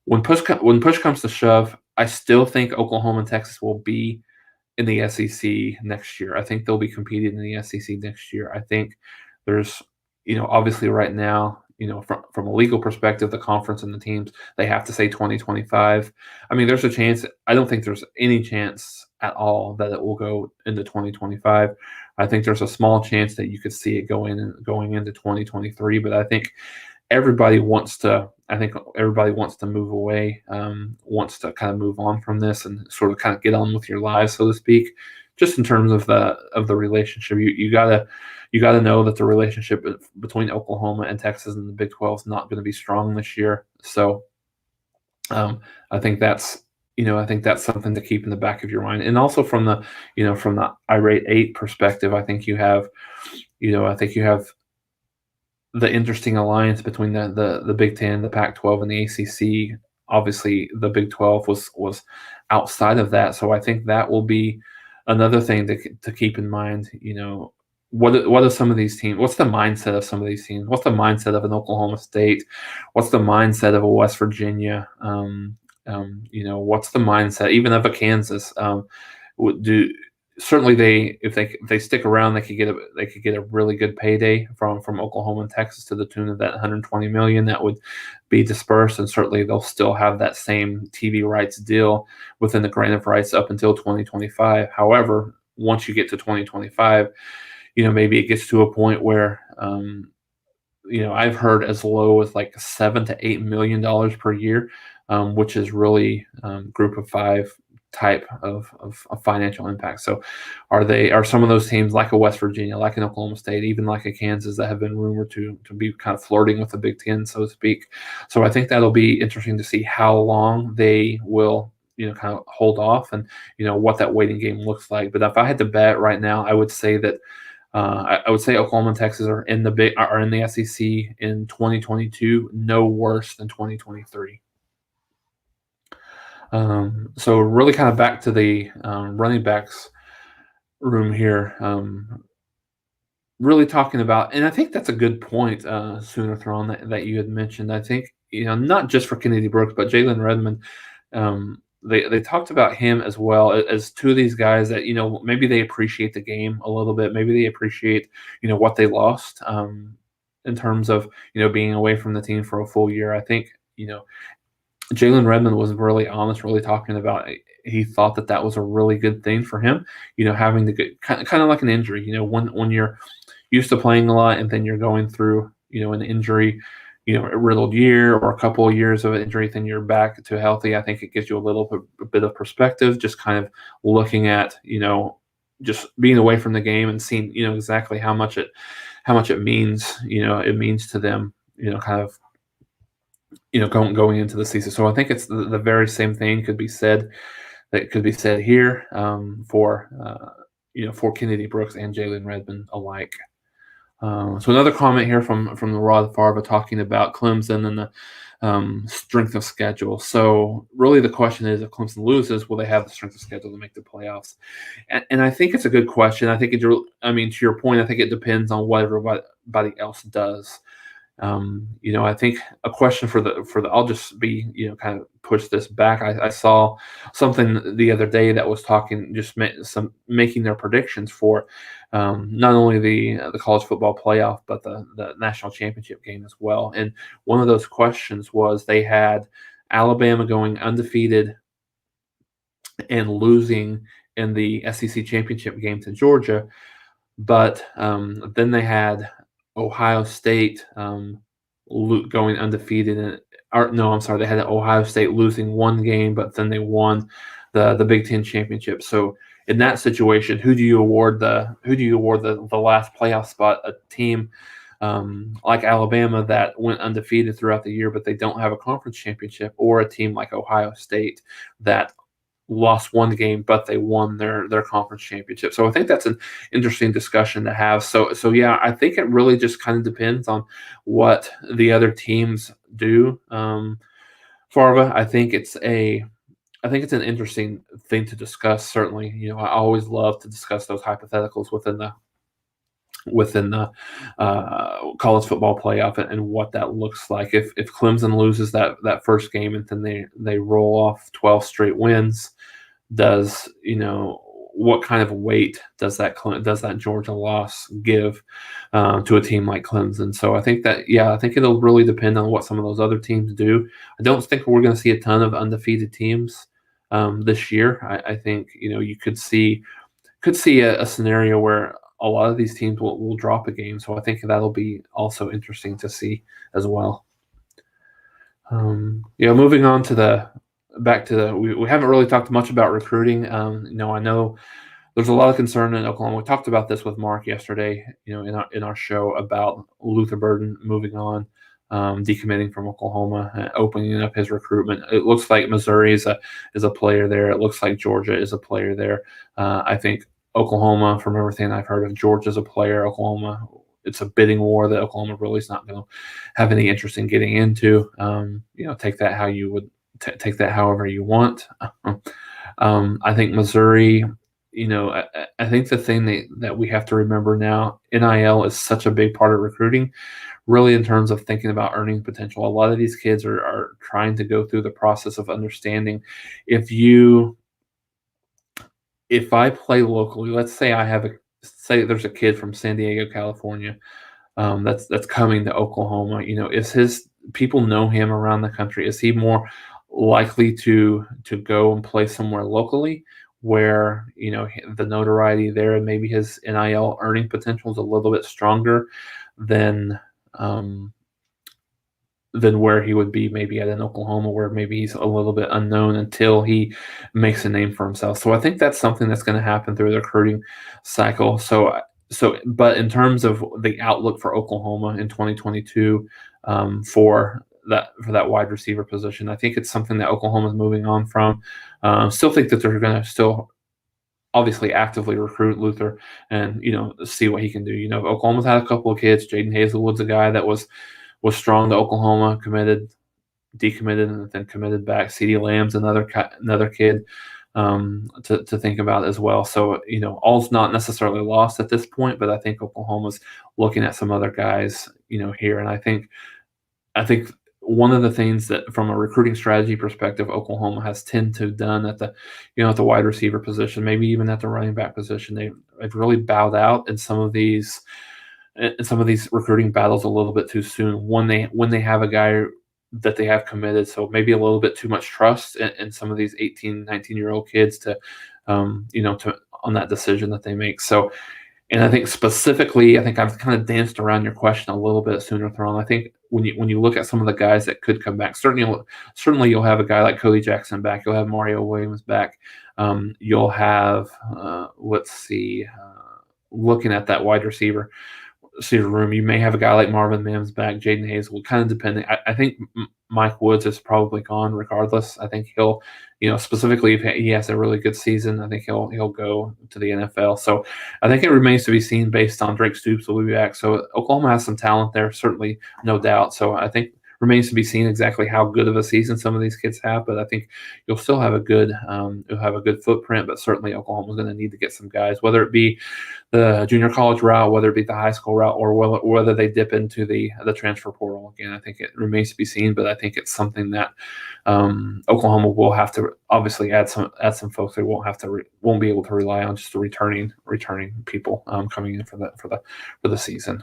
When push comes to shove, I still think Oklahoma and Texas will be in the SEC next year. I think they'll be competing in the SEC next year. I think there's, obviously right now, from a legal perspective, the conference and the teams, they have to say 2025. I mean, there's a chance. I don't think there's any chance at all that it will go into 2025. I think there's a small chance that you could see it going into 2023. But I think everybody wants to move away, wants to kind of move on from this and sort of kind of get on with your lives, so to speak. just in terms of the relationship. You gotta know that the relationship between Oklahoma and Texas and the Big 12 is not going to be strong this year. So um, I think that's something to keep in the back of your mind. And also from the irate eight perspective, I think you have the interesting alliance between the Big Ten, the Pac-12, and the ACC. Obviously, the Big 12 was outside of that, so I think that will be another thing to keep in mind. What are some of these teams? What's the mindset of some of these teams? What's the mindset of an Oklahoma State? What's the mindset of a West Virginia? What's the mindset even of a Kansas? Do Certainly if they stick around, they could get a really good payday from Oklahoma and Texas to the tune of that 120 million that would be dispersed, and certainly they'll still have that same TV rights deal within the grant of rights up until 2025. However, once you get to 2025, maybe it gets to a point where I've heard as low as like $7 to $8 million per year, which is really group of five type of financial impact. So are some of those teams like a West Virginia, like an Oklahoma State, even like a Kansas that have been rumored to be kind of flirting with the Big Ten, so to speak. So I think that'll be interesting to see how long they will kind of hold off and what that waiting game looks like. But if I had to bet right now, I would say that I would say Oklahoma and Texas are in the SEC in 2022, no worse than 2023. So really kind of back to the running backs room here. Really talking about, and I think that's a good point, Sooner Thron, that you had mentioned. I think, not just for Kennedy Brooks, but Jalen Redmond. They talked about him as well as two of these guys that, maybe they appreciate the game a little bit. Maybe they appreciate, what they lost in terms of, being away from the team for a full year. I think, Jalen Redmond was really honest, really talking about he thought that was a really good thing for him, having to get kind of like an injury, when you're used to playing a lot and then you're going through, an injury, a riddled year or a couple of years of injury, then you're back to healthy. I think it gives you a bit of perspective, just kind of looking at, just being away from the game and seeing, exactly how much it means, it means to them, kind of, going into the season. So I think it's the very same thing could be said here for Kennedy Brooks and Jalen Redmond alike. So another comment here from the Rod Farva talking about Clemson and the strength of schedule. So really the question is, if Clemson loses, will they have the strength of schedule to make the playoffs? And I think it's a good question. I think to your point, I think it depends on what everybody else does. I think a question for the I'll just be kind of push this back. I saw something the other day that was talking making their predictions for not only the college football playoff but the national championship game as well. And one of those questions was they had Alabama going undefeated and losing in the SEC championship game to Georgia, but then they had Ohio State going undefeated. They had Ohio State losing one game, but then they won the Big Ten championship. So in that situation, who do you award the last playoff spot? A team like Alabama that went undefeated throughout the year, but they don't have a conference championship, or a team like Ohio State that lost one game, but they won their conference championship. So I think that's an interesting discussion to have. So yeah, I think it really just kind of depends on what the other teams do. Farva, I think it's an interesting thing to discuss. Certainly, I always love to discuss those hypotheticals within the college football playoff and what that looks like. If Clemson loses that first game and then they roll off 12 straight wins, what kind of weight does that Georgia loss give to a team like Clemson? So I think it'll really depend on what some of those other teams do. I don't think we're going to see a ton of undefeated teams this year. I think you could see a scenario where a lot of these teams will drop a game. So I think that'll be also interesting to see as well. Moving on to we haven't really talked much about recruiting. I know there's a lot of concern in Oklahoma. We talked about this with Mark yesterday, in our show about Luther Burden moving on, decommitting from Oklahoma, opening up his recruitment. It looks like Missouri is a player there. It looks like Georgia is a player there. I think Oklahoma, from everything I've heard of, Georgia's a player. Oklahoma, it's a bidding war that Oklahoma really is not going to have any interest in getting into. Take that how you would take that however you want. I think Missouri. I think the thing that we have to remember now, NIL is such a big part of recruiting, really in terms of thinking about earning potential. A lot of these kids are trying to go through the process of understanding if I play locally, let's say say there's a kid from San Diego, California, that's coming to Oklahoma. Is his people know him around the country? Is he more likely to go and play somewhere locally where the notoriety there and maybe his NIL earning potential is a little bit stronger than where he would be maybe at an Oklahoma, where maybe he's a little bit unknown until he makes a name for himself. So I think that's something that's going to happen through the recruiting cycle. But in terms of the outlook for Oklahoma in 2022, for that wide receiver position, I think it's something that Oklahoma is moving on from. Still think that they're going to still obviously actively recruit Luther and see what he can do. Oklahoma's had a couple of kids. Jaden Hazelwood's a guy that was strong to Oklahoma, decommitted, and then committed back. CeeDee Lamb's another kid to think about as well. So, all's not necessarily lost at this point, but I think Oklahoma's looking at some other guys, here. And I think one of the things that from a recruiting strategy perspective, Oklahoma has tended to have done at the wide receiver position, maybe even at the running back position, they've really bowed out in some of these recruiting battles a little bit too soon when they have a guy that they have committed. So maybe a little bit too much trust in some of these 18, 19-year-old kids to on that decision that they make. So, and I think specifically, I think I've kind of danced around your question a little bit sooner, Thron. I think when you look at some of the guys that could come back, certainly you'll have a guy like Cody Jackson back. You'll have Mario Williams back. You'll have looking at that wide receiver room, you may have a guy like Marvin Mims back, Jaden Hazelwood, kind of depending. I think Mike Woods is probably gone regardless. I think he'll, specifically if he has a really good season, I think he'll go to the NFL. So I think it remains to be seen based on Drake Stoops will be back. So Oklahoma has some talent there, certainly, no doubt. So I think remains to be seen exactly how good of a season some of these kids have, but I think you'll still have a good footprint. But certainly Oklahoma's going to need to get some guys, whether it be the junior college route, whether it be the high school route, or whether they dip into the transfer portal again. I think it remains to be seen, but I think it's something that Oklahoma will have to obviously add some folks. They won't be able to rely on just the returning people coming in for the season.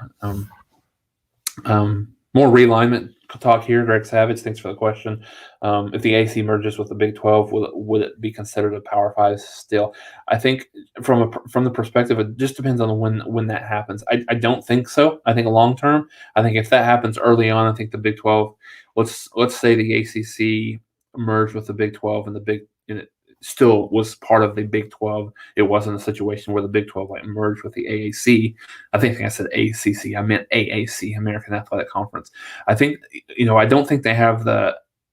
More realignment talk here. Greg Savage, thanks for the question. If the AC merges with the Big 12, would it be considered a Power 5 still? I think from the perspective, it just depends on when that happens. I don't think so. I think long term, I think if that happens early on, I think the Big 12, let's say the ACC merged with the Big 12 and it still was part of the Big 12. It wasn't a situation where the Big 12 merged with the AAC. I think I said ACC. I meant AAC, American Athletic Conference. I think, I don't think they have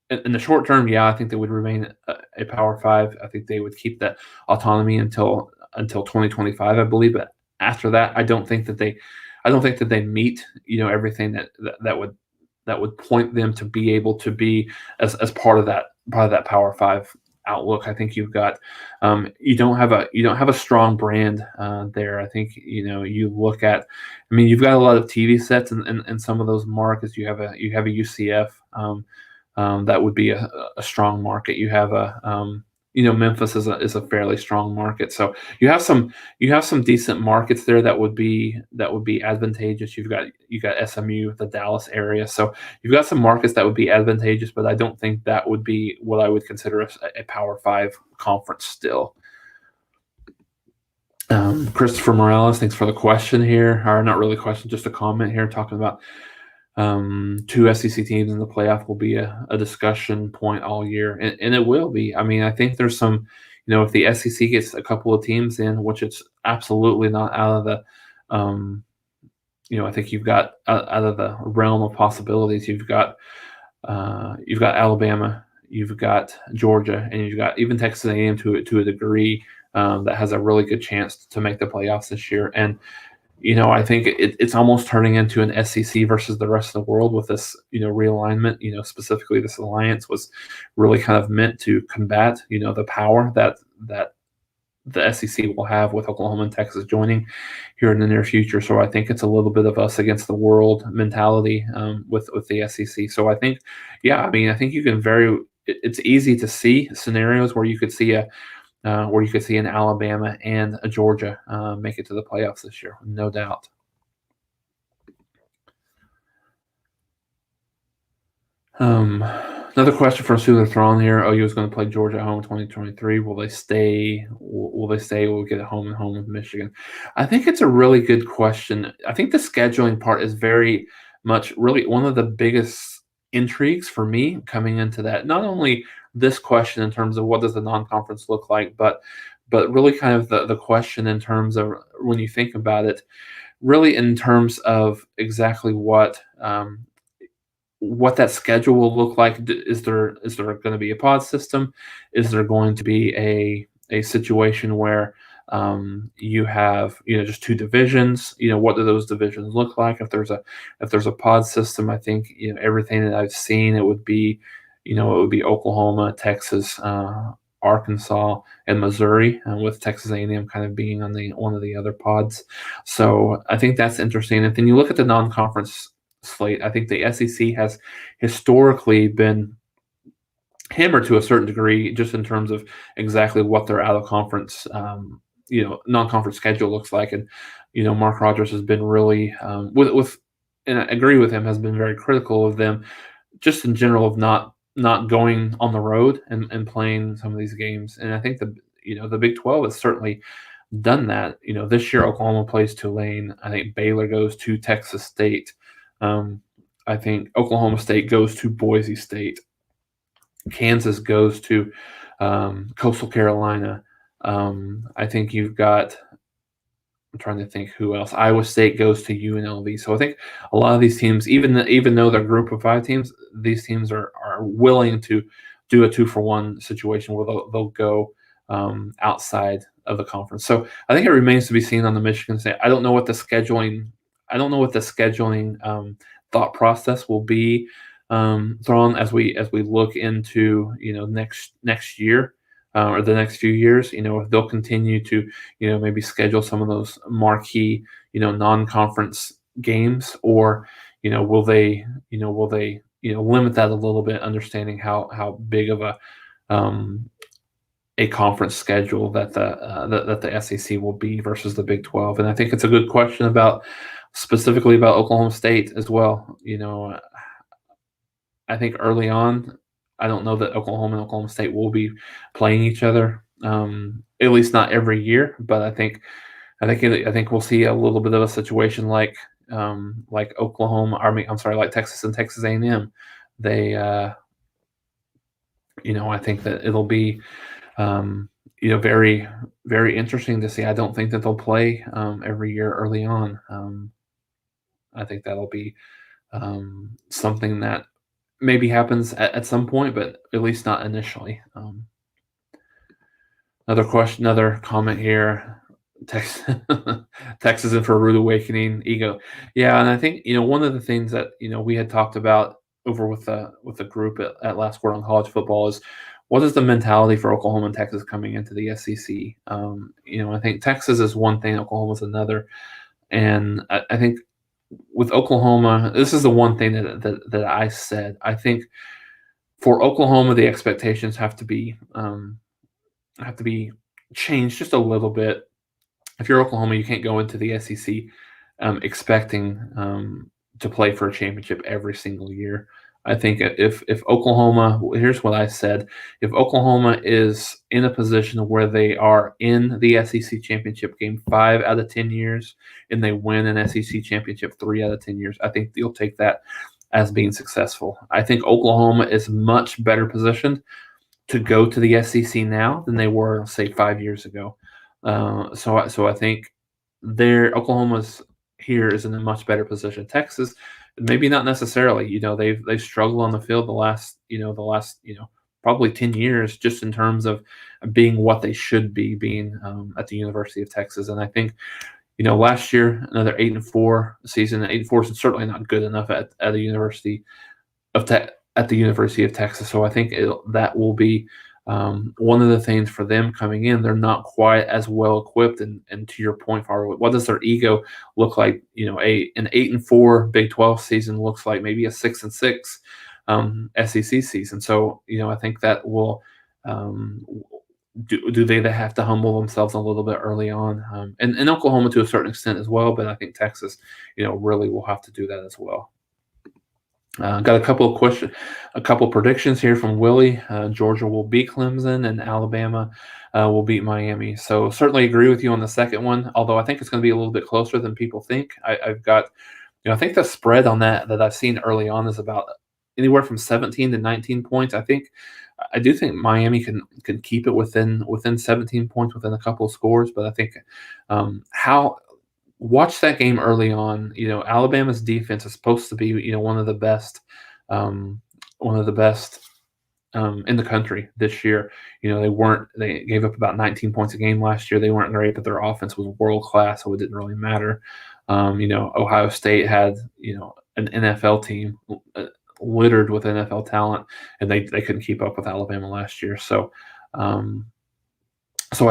in the short term, I think they would remain a Power 5. I think they would keep that autonomy until 2025, I believe. But after that, I don't think that they meet, everything that would point them to be able to be as part of that Power 5 outlook. I think you've got you don't have a strong brand there. I think you look at, you've got a lot of TV sets in some of those markets. You have a UCF that would be a strong market. You have Memphis is a fairly strong market. So you have some decent markets there that would be advantageous. You've got SMU, the Dallas area. So you've got some markets that would be advantageous, but I don't think that would be what I would consider a Power 5 conference still. Christopher Morales, thanks for the question here. Or not really a question, just a comment here talking about 2 SEC teams in the playoff will be a discussion point all year, and it will be. I think there's some if the SEC gets a couple of teams in, which it's absolutely not out of the, I think you've got out of the realm of possibilities. You've got Alabama, you've got Georgia, and you've got even Texas A&M to a degree that has a really good chance to make the playoffs this year. And I think it's almost turning into an SEC versus the rest of the world with this, realignment. Specifically, this alliance was really kind of meant to combat, the power that the SEC will have with Oklahoma and Texas joining here in the near future. So I think it's a little bit of us against the world mentality with the SEC. So I think, I think you can it's easy to see scenarios where you could see an Alabama and a Georgia make it to the playoffs this year, no doubt. Another question from Suler Thrawn here. OU is going to play Georgia at home in 2023. Will they stay? Will they stay? Will we get it home with Michigan? I think it's a really good question. I think the scheduling part is very much really one of the biggest intrigues for me coming into that. Not only this question in terms of what does the non-conference look like, but really kind of the question in terms of when you think about it, really in terms of exactly what that schedule will look like. Is there going to be a pod system? Is there going to be a situation where you have just two divisions? What do those divisions look like? If there's a pod system, I think everything that I've seen, it would be Oklahoma, Texas, Arkansas, and Missouri, with Texas A&M kind of being on one of the other pods. So I think that's interesting. And then you look at the non-conference slate. I think the SEC has historically been hammered to a certain degree, just in terms of exactly what their out of conference, non-conference schedule looks like. And Mark Rogers has been really and I agree with him, has been very critical of them, just in general, of not going on the road and playing some of these games. And I think the Big 12 has certainly done that. This year Oklahoma plays Tulane. I think Baylor goes to Texas State. I think Oklahoma State goes to Boise State. Kansas goes to Coastal Carolina. I think you've got, I'm trying to think who else. Iowa State goes to UNLV. So I think a lot of these teams, even though they're a group of 5 teams, these teams are willing to do a 2-for-1 situation where they'll go outside of the conference. So I think it remains to be seen on the Michigan State. I don't know what the scheduling thought process will be thrown as we look into next year or the next few years. If they'll continue to maybe schedule some of those marquee non-conference games, or will they limit that a little bit, understanding how big of a conference schedule that the SEC will be versus the Big 12. And I think it's a good question specifically about Oklahoma State as well. I think early on, I don't know that Oklahoma and Oklahoma State will be playing each other, at least not every year. But I think we'll see a little bit of a situation like Oklahoma. Like Texas and Texas A&M. They, I think that it'll be, very, very interesting to see. I don't think that they'll play every year early on. I think that'll be something that maybe happens at some point, but at least not initially. Another comment here. Texas in for a rude awakening. Ego. Yeah, and I think one of the things that we had talked about over with the group at Last Word on College Football is, what is the mentality for Oklahoma and Texas coming into the SEC? I think Texas is one thing, Oklahoma is another, and I think with Oklahoma, this is the one thing that I said. I think for Oklahoma, the expectations have to be changed just a little bit. If you're Oklahoma, you can't go into the SEC expecting to play for a championship every single year. I think if Oklahoma, here's what I said: if Oklahoma is in a position where they are in the SEC championship game 5 out of 10 years, and they win an SEC championship 3 out of 10 years, I think you'll take that as being successful. I think Oklahoma is much better positioned to go to the SEC now than they were, say, 5 years ago. So I think Oklahoma's here is in a much better position. Texas, maybe not necessarily. They've struggled on the field the last probably 10 years, just in terms of being what they should be being at the University of Texas. And I think last year another 8-4 season. 8-4 is certainly not good enough at the University at the University of Texas. So I think that will be one of the things for them coming in. They're not quite as well equipped, and to your point, Farwood, what does their ego look like? An 8-4 Big 12 season looks like maybe a 6-6 SEC season. So I think that will. Do they have to humble themselves a little bit early on, and Oklahoma to a certain extent as well, but I think Texas, really will have to do that as well. Got a couple predictions here from Willie. Georgia will beat Clemson, and Alabama will beat Miami. So certainly agree with you on the second one, although I think it's going to be a little bit closer than people think. I've got, I think the spread on that I've seen early on is about anywhere from 17 to 19 points. I do think Miami can keep it within 17 points, within a couple of scores, but I think watch that game early on. Alabama's defense is supposed to be, one of the best in the country this year. They gave up about 19 points a game last year. They weren't great, but their offense was world class, so it didn't really matter. Ohio State had, an NFL team littered with NFL talent, and they couldn't keep up with Alabama last year. So I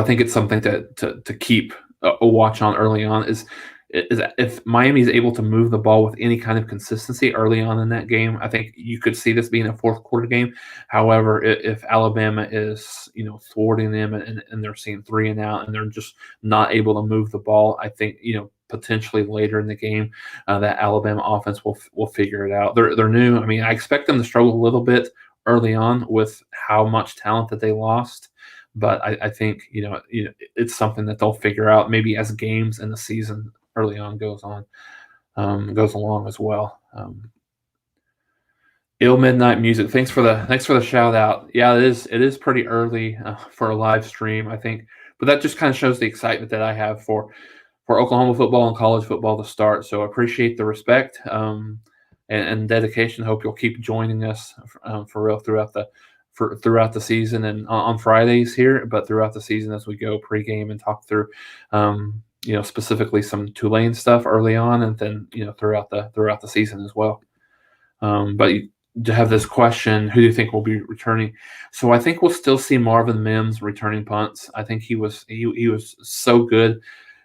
think it's something to keep a watch on early on is if Miami is able to move the ball with any kind of consistency early on in that game. I think you could see this being a fourth quarter game. However, if Alabama is thwarting them and they're seeing 3 and out and they're just not able to move the ball, I think potentially later in the game that Alabama offense will figure it out. They're new. I mean, I expect them to struggle a little bit early on with how much talent that they lost. But I think it's something that they'll figure out maybe as games and the season early on goes along as well. Ill Midnight Music, thanks for the shout out. Yeah, it is pretty early for a live stream, I think, but that just kind of shows the excitement that I have for Oklahoma football and college football to start. So I appreciate the respect and dedication. Hope you'll keep joining us for real throughout the season and on Fridays here, but throughout the season as we go pregame and talk through, specifically some Tulane stuff early on, and then throughout the season as well. But to have this question, who do you think will be returning? So I think we'll still see Marvin Mims returning punts. I think he was so good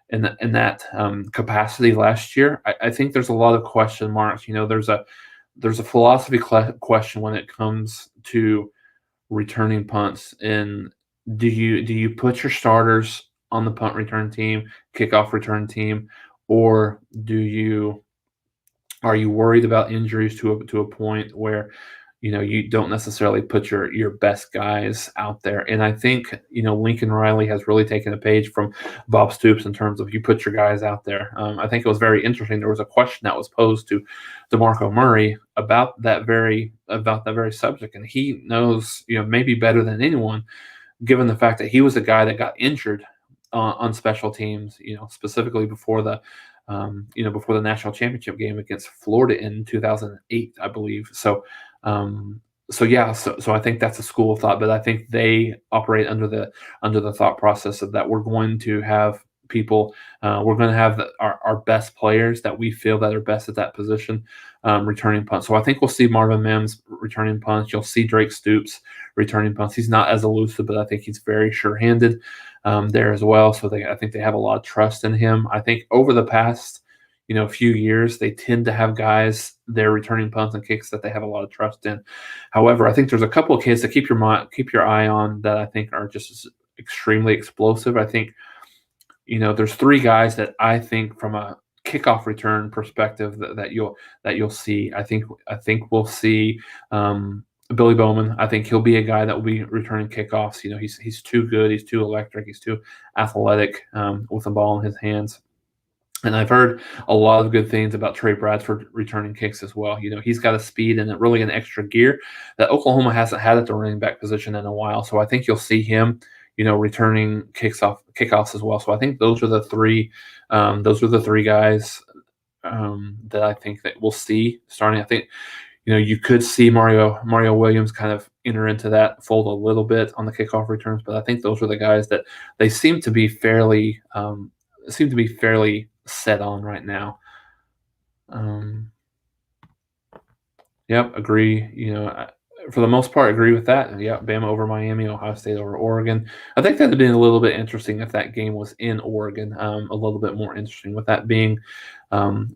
in that capacity last year. I think there's a lot of question marks. There's a philosophy question when it comes to returning punts, and do you put your starters on the punt return team, kickoff return team, or are you worried about injuries to a point where you don't necessarily put your best guys out there? And I think Lincoln Riley has really taken a page from Bob Stoops in terms of you put your guys out there. I think it was very interesting. There was a question that was posed to DeMarco Murray about that very subject, and he knows maybe better than anyone, given the fact that he was a guy that got injured on special teams, specifically before the national championship game against Florida in 2008, I believe. So I think that's a school of thought, but I think they operate under the thought process of that we're going to have people, we're going to have our best players that we feel that are best at that position returning punts. So I think we'll see Marvin Mims returning punts. You'll see Drake Stoops returning punts. He's not as elusive, but I think he's very sure-handed there as well. So I think they have a lot of trust in him. I think over the past few years, they tend to have guys there returning punts and kicks that they have a lot of trust in. However, I think there's a couple of kids to keep your eye on that I think are just extremely explosive. I think there's 3 guys that I think from a kickoff return perspective that you'll see. I think we'll see Billy Bowman. I think he'll be a guy that will be returning kickoffs. He's too good. He's too electric. He's too athletic with the ball in his hands. And I've heard a lot of good things about Trey Bradford returning kicks as well. He's got a speed and really an extra gear that Oklahoma hasn't had at the running back position in a while. So I think you'll see him, returning kickoffs as well. So I think those are the three. Those are the three guys that I think that we'll see starting. I think you could see Mario Williams kind of enter into that fold a little bit on the kickoff returns, but I think those are the guys that they seem to be fairly set on right now. Yep, agree. For the most part, agree with that. Yeah, Bama over Miami, Ohio State over Oregon. I think that'd been a little bit interesting if that game was in Oregon. A little bit more interesting with that being at in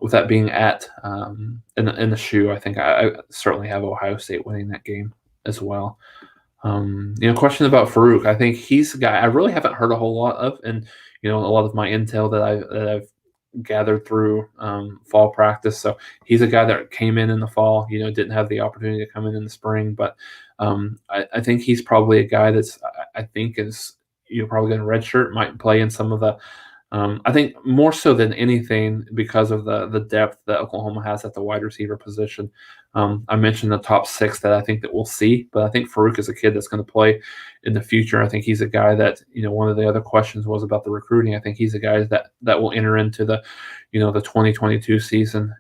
the shoe. I think I certainly have Ohio State winning that game as well. Question about Farouk. I think he's a guy I really haven't heard a whole lot of, and a lot of my intel that I've gathered through fall practice. So he's a guy that came in the fall. Didn't have the opportunity to come in the spring, but I think he's probably a guy that's I think is probably going to redshirt, might play in some of the. I think more so than anything because of the depth that Oklahoma has at the wide receiver position. I mentioned the top 6 that I think that we'll see, but I think Farouk is a kid that's going to play in the future. I think he's a guy that, one of the other questions was about the recruiting. I think he's a guy that will enter into the 2022 season,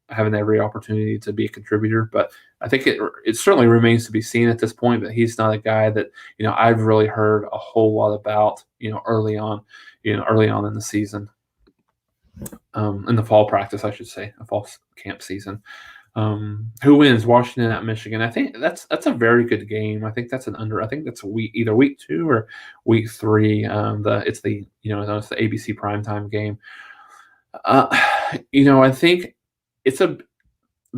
having every opportunity to be a contributor. But I think it certainly remains to be seen at this point, but he's not a guy that, I've really heard a whole lot about, early on in the season, in the fall practice, I should say, a fall camp season. Who wins? Washington at Michigan. I think that's a very good game. I think that's I think that's either week 2 or week 3. It's the ABC primetime game. I think it's a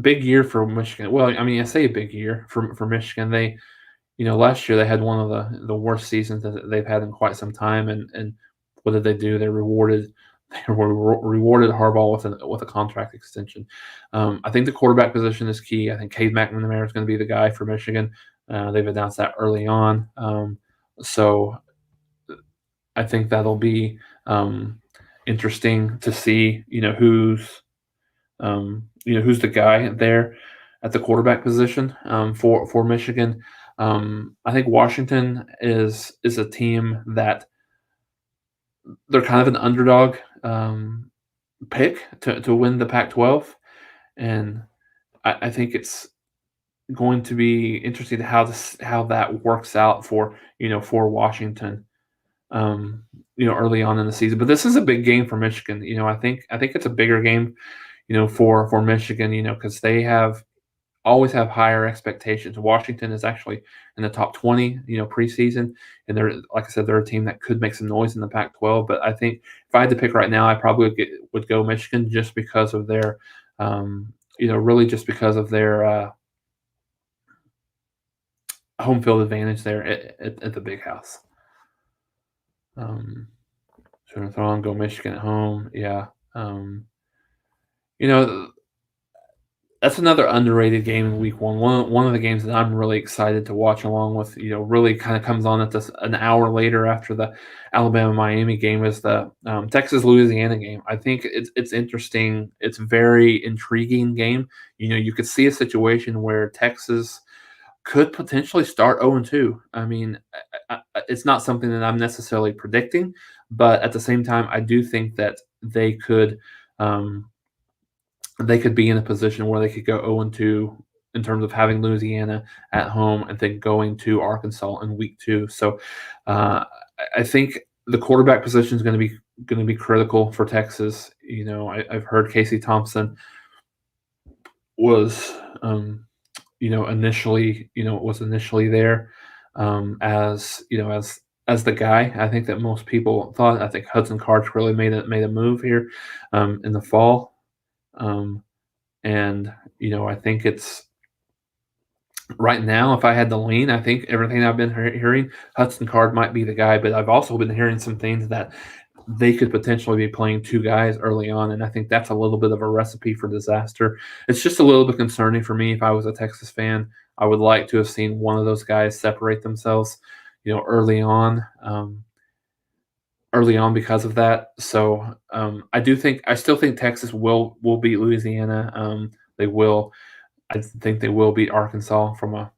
big year for Michigan. Well, I mean, I say a big year for Michigan. They, last year they had one of the worst seasons that they've had in quite some time, and what did they do? They rewarded Harbaugh with a contract extension. I think the quarterback position is key. I think Cade McNamara is going to be the guy for Michigan. They've announced that early on, so I think that'll be interesting to see. Who's the guy there at the quarterback position for Michigan. I think Washington is a team that they're kind of an underdog pick to win the Pac-12, and I think it's going to be interesting how that works out for Washington, early on in the season. But this is a big game for Michigan. I think it's a bigger game, for Michigan, because they always have higher expectations. Washington is actually in the top 20, preseason, and they're, like I said, they're a team that could make some noise in the Pac-12. But I think if I had to pick right now, I probably would go Michigan just because of their, really just because of their home field advantage there at the Big House. So throw on go Michigan at home, yeah. That's another underrated game in week 1. One of the games that I'm really excited to watch along with, really kind of comes on at an hour later after the Alabama-Miami game is the Texas-Louisiana game. I think it's interesting. It's a very intriguing game. You could see a situation where Texas could potentially start 0-2. I mean, it's not something that I'm necessarily predicting, but at the same time, I do think that they could be in a position where they could go 0-2 in terms of having Louisiana at home and then going to Arkansas in week 2. So I think the quarterback position is going to be critical for Texas. I've heard Casey Thompson was initially there as the guy. I think that most people thought. I think Hudson Card's really made a move here in the fall. And I think it's right now, if I had to lean, I think everything I've been hearing, Hudson Card might be the guy, but I've also been hearing some things that they could potentially be playing 2 guys early on, and I think that's a little bit of a recipe for disaster. It's just a little bit concerning for me. If I was a Texas fan, I would like to have seen one of those guys separate themselves, early on. early on because of that. So I still think Texas will beat Louisiana. They will. I think they will beat Arkansas from a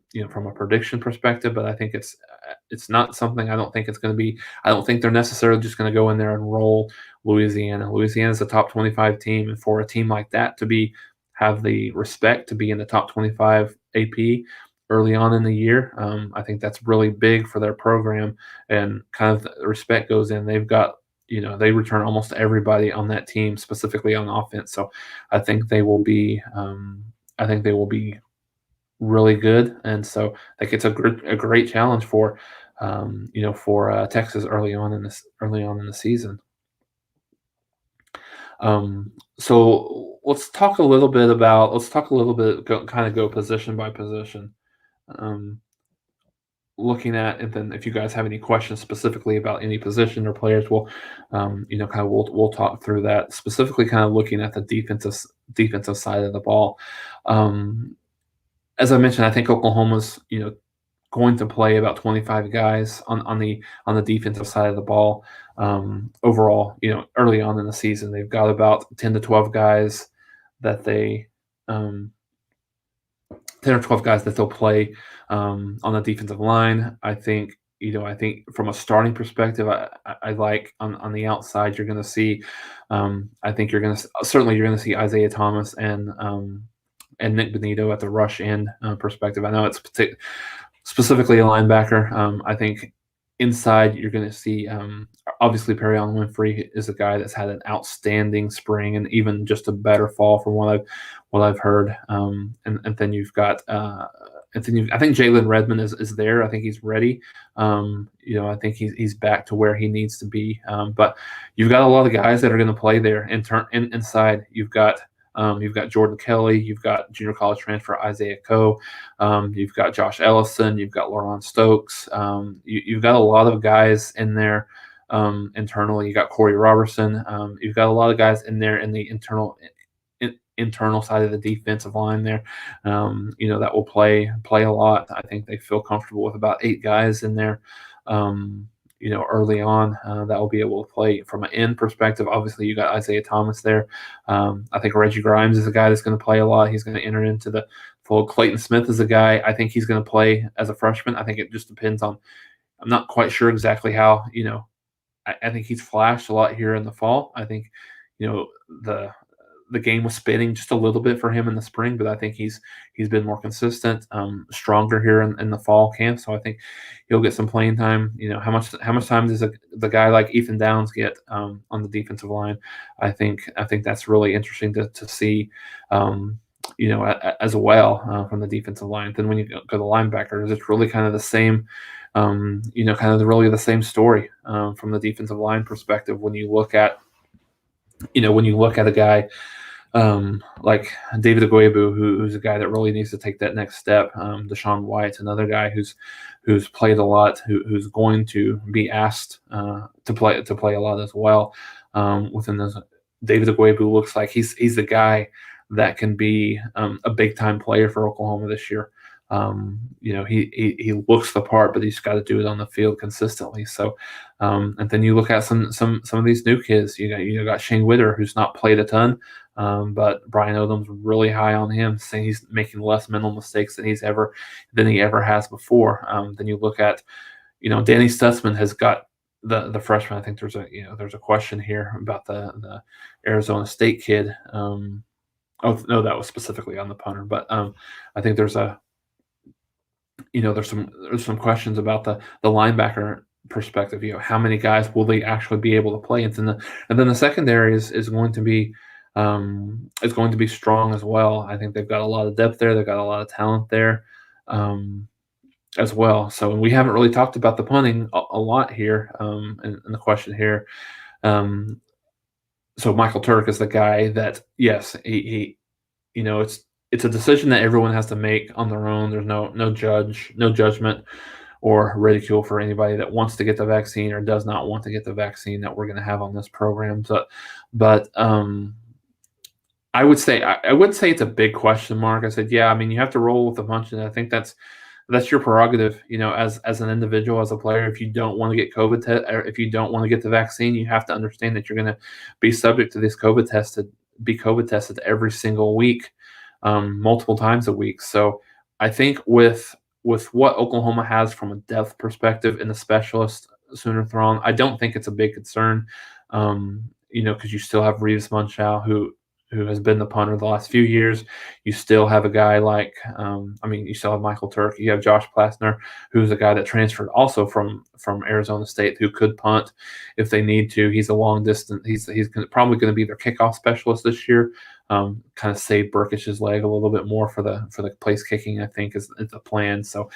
prediction perspective, but I think it's not something I don't think it's going to be. I don't think they're necessarily just going to go in there and roll Louisiana. Louisiana's a top 25 team, and for a team like that to have the respect to be in the top 25 AP early on in the year, I think that's really big for their program, and kind of the respect goes in. They've got they return almost everybody on that team, specifically on offense. So I think they will be. I think they will be really good, and so like it's a great challenge for Texas early on in the season. So let's talk a little bit kind of go position by position. Um, Looking at, and then if you guys have any questions specifically about any position or players, we'll talk through that, specifically kind of looking at the defensive side of the ball. As I mentioned, I think Oklahoma's going to play about 25 guys on the defensive side of the ball. Overall, early on in the season, they've got about 10 to 12 guys that they 10 or 12 guys that they'll play on the defensive line. I think from a starting perspective, I like on the outside you're going to see. I think you're going to see Isaiah Thomas and Nick Benito at the rush end perspective. I know it's specifically a linebacker. I think inside you're going to see obviously Perion Winfrey is a guy that's had an outstanding spring and even just a better fall from what I've heard. And then you've got I think Jalen Redmond is there. I think he's ready. I think he's back to where he needs to be. But you've got a lot of guys that are going to play there. Inside, you've got Jordan Kelly, you've got junior college transfer Isaiah Coe, you've got Josh Ellison, you've got Lauren Stokes. You've got a lot of guys in there internally. You got Corey Robertson. You've got a lot of guys in there in the internal side of the defensive line there, that will play a lot. I think they feel comfortable with about 8 guys in there, early on that will be able to play from an end perspective. Obviously, you got Isaiah Thomas there. I think Reggie Grimes is a guy that's going to play a lot. He's going to enter into the fold. Clayton Smith is a guy. I think he's going to play as a freshman. I think it just depends on. I'm not quite sure exactly how. I think he's flashed a lot here in the fall. I think, the game was spinning just a little bit for him in the spring, but I think he's been more consistent, stronger here in the fall camp. So I think he'll get some playing time. How much time does the guy like Ethan Downs get on the defensive line? I think that's really interesting to see. As well from the defensive line. Then when you go to the linebackers, it's really kind of the same. Really the same story from the defensive line perspective. When you look at a guy like David Agwebu, who's a guy that really needs to take that next step. Deshaun White, another guy who's played a lot, who's going to be asked to play a lot as well. Within this, David Agwebu looks like he's the guy that can be a big time player for Oklahoma this year. He looks the part, but he's got to do it on the field consistently. So, and then you look at some of these new kids. You got Shane Witter, who's not played a ton, but Brian Odom's really high on him, saying he's making less mental mistakes than he ever has before. Then you look at, Danny Stutzman has got the freshman. I think there's a question here about the Arizona State kid. Oh no, that was specifically on the punter, but I think there's some questions about the linebacker perspective. How many guys will they actually be able to play? And then the secondary is going to be strong as well. I think they've got a lot of depth there. They've got a lot of talent there as well. So we haven't really talked about the punting a lot here in the question here. So Michael Turk is the guy that, yes, he it's a decision that everyone has to make on their own. There's no judgment or ridicule for anybody that wants to get the vaccine or does not want to get the vaccine that we're going to have on this program. But I would say it's a big question mark. I said, yeah, I mean, you have to roll with the punch, and I think that's that's your prerogative, as an individual, as a player. If you don't want to get or if you don't want to get the vaccine, you have to understand that you're going to be subject to be COVID tested every single week, multiple times a week. So I think with what Oklahoma has from a depth perspective in the specialist Sooner throng, I don't think it's a big concern. Because you still have Reeves Munchau, who has been the punter the last few years. You still have a guy like, you still have Michael Turk. You have Josh Plasner, who's a guy that transferred also from Arizona State, who could punt if they need to. He's a long distance. He's probably going to be their kickoff specialist this year. Kind of save Burkich's leg a little bit more for the place kicking, I think, is the plan. So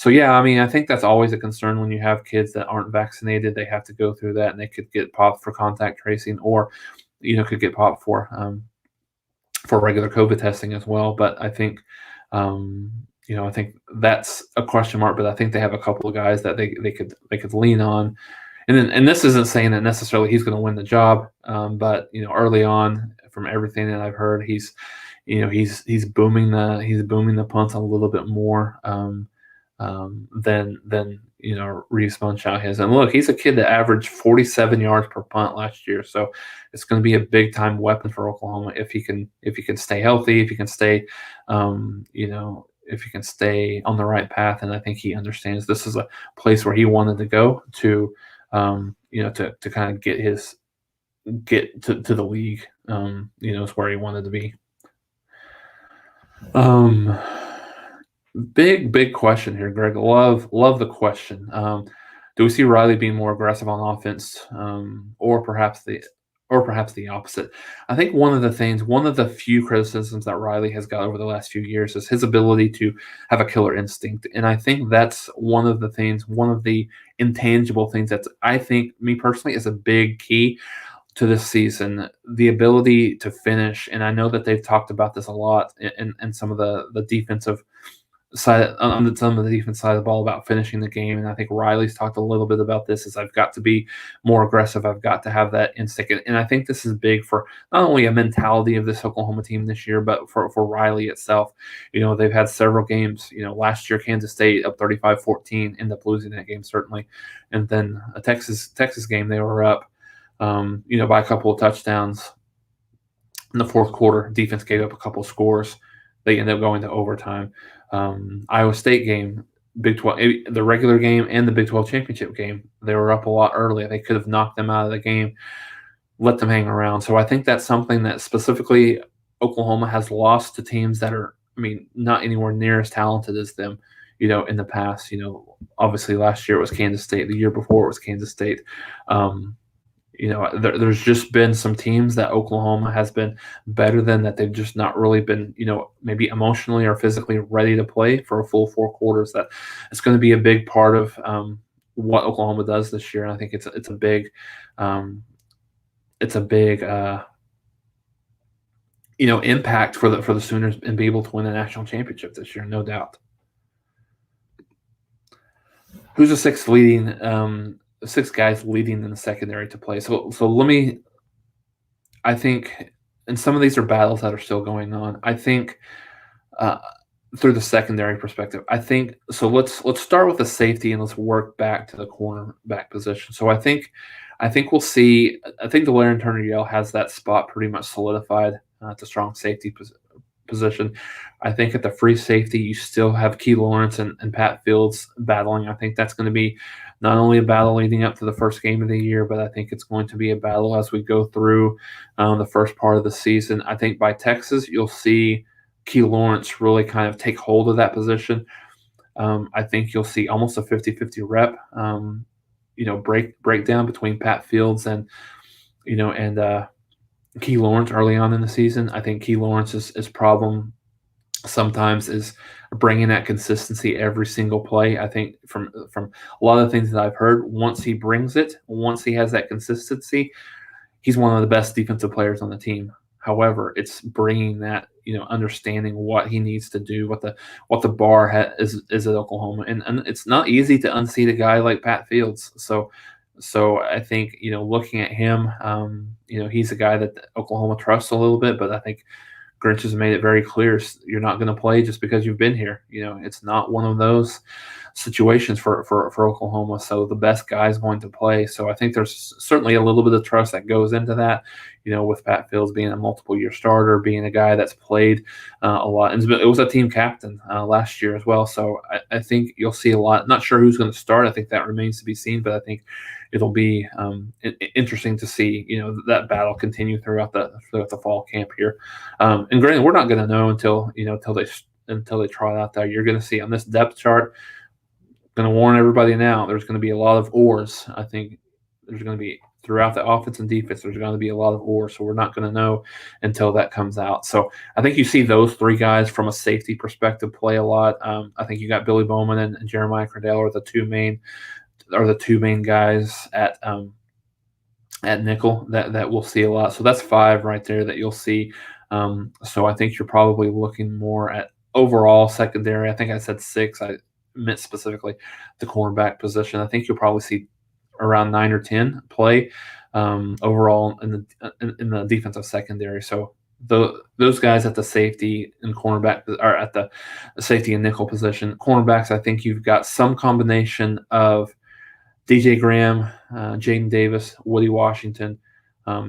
yeah, I think that's always a concern when you have kids that aren't vaccinated. They have to go through that, and they could get popped for contact tracing, or could get popped for regular COVID testing as well. But I think, I think that's a question mark. But I think they have a couple of guys that they could lean on. And this isn't saying that necessarily he's going to win the job, but early on, from everything that I've heard, he's booming the punts a little bit more than Reeves Munchau has. And look, he's a kid that averaged 47 yards per punt last year, so it's going to be a big time weapon for Oklahoma if he can stay healthy, if he can stay if he can stay on the right path. And I think he understands this is a place where he wanted to go to to kind of get to the league, is where he wanted to be. Big question here, Greg. Love the question. Do we see Riley being more aggressive on offense, or perhaps the opposite? I think one of the few criticisms that Riley has got over the last few years is his ability to have a killer instinct, and I think that's one of the intangible things that I think, me personally, is a big key to this season, the ability to finish. And I know that they've talked about this a lot in some of the defensive side, on some of the defense side of the ball, about finishing the game. And I think Riley's talked a little bit about this, is I've got to be more aggressive. I've got to have that instinct. And I think this is big for not only a mentality of this Oklahoma team this year, but for Riley itself. They've had several games, last year, Kansas State up 35-14, ended up losing that game, certainly. And then a Texas game, they were up, by a couple of touchdowns in the fourth quarter. Defense gave up a couple of scores. They ended up going to overtime. Iowa State game, Big 12, the regular game and the Big 12 championship game, they were up a lot early. They could have knocked them out of the game, let them hang around. So I think that's something that specifically Oklahoma has lost to teams that are, not anywhere near as talented as them, in the past. Obviously last year it was Kansas State. The year before it was Kansas State. There's just been some teams that Oklahoma has been better than, that they've just not really been, maybe emotionally or physically ready to play for a full 4 quarters. That it's going to be a big part of what Oklahoma does this year. And I think it's a big impact for the Sooners, and be able to win a national championship this year, no doubt. Who's the six guys leading in the secondary to play? So I think, and some of these are battles that are still going on. I think through the secondary perspective, I think so. Let's start with the safety and let's work back to the cornerback position. So I think we'll see. I think the Larry Turner-Yell has that spot pretty much solidified to strong safety position. I think at the free safety, you still have Key Lawrence and Pat Fields battling. I think that's going to be not only a battle leading up to the first game of the year, but I think it's going to be a battle as we go through the first part of the season. I think by Texas, you'll see Key Lawrence really kind of take hold of that position. I think you'll see almost a 50-50 rep, breakdown between Pat Fields and Key Lawrence early on in the season. I think Key Lawrence's problem sometimes is bringing that consistency every single play. I think from a lot of the things that I've heard, once he brings it, once he has that consistency, he's one of the best defensive players on the team. However, it's bringing that, understanding what he needs to do, what the bar is at Oklahoma, and it's not easy to unseat a guy like Pat Fields. So I think, looking at him, he's a guy that Oklahoma trusts a little bit, but I think Grinch has made it very clear you're not going to play just because you've been here. It's not one of those situations for Oklahoma. So the best guy is going to play. So I think there's certainly a little bit of trust that goes into that, with Pat Fields being a multiple-year starter, being a guy that's played a lot. And it was a team captain last year as well. So I think you'll see a lot. Not sure who's going to start. I think that remains to be seen, but I think it'll be interesting to see, that battle continue throughout the fall camp here. And granted, we're not going to know until they try it out there. You're going to see on this depth chart. Going to warn everybody now. There's going to be a lot of oars. I think there's going to be throughout the offense and defense. There's going to be a lot of oars, so we're not going to know until that comes out. So I think you see those three guys from a safety perspective play a lot. I think you got Billy Bowman and Jeremiah Cradell are the two main guys at nickel that we'll see a lot. So that's 5 right there that you'll see. So I think you're probably looking more at overall secondary. I think I said 6. I meant specifically the cornerback position. I think you'll probably see around 9 or 10 play overall in the defensive secondary. So those guys at the safety and cornerback are at the safety and nickel position. Cornerbacks, I think you've got some combination of DJ Graham, Jaden Davis, Woody Washington,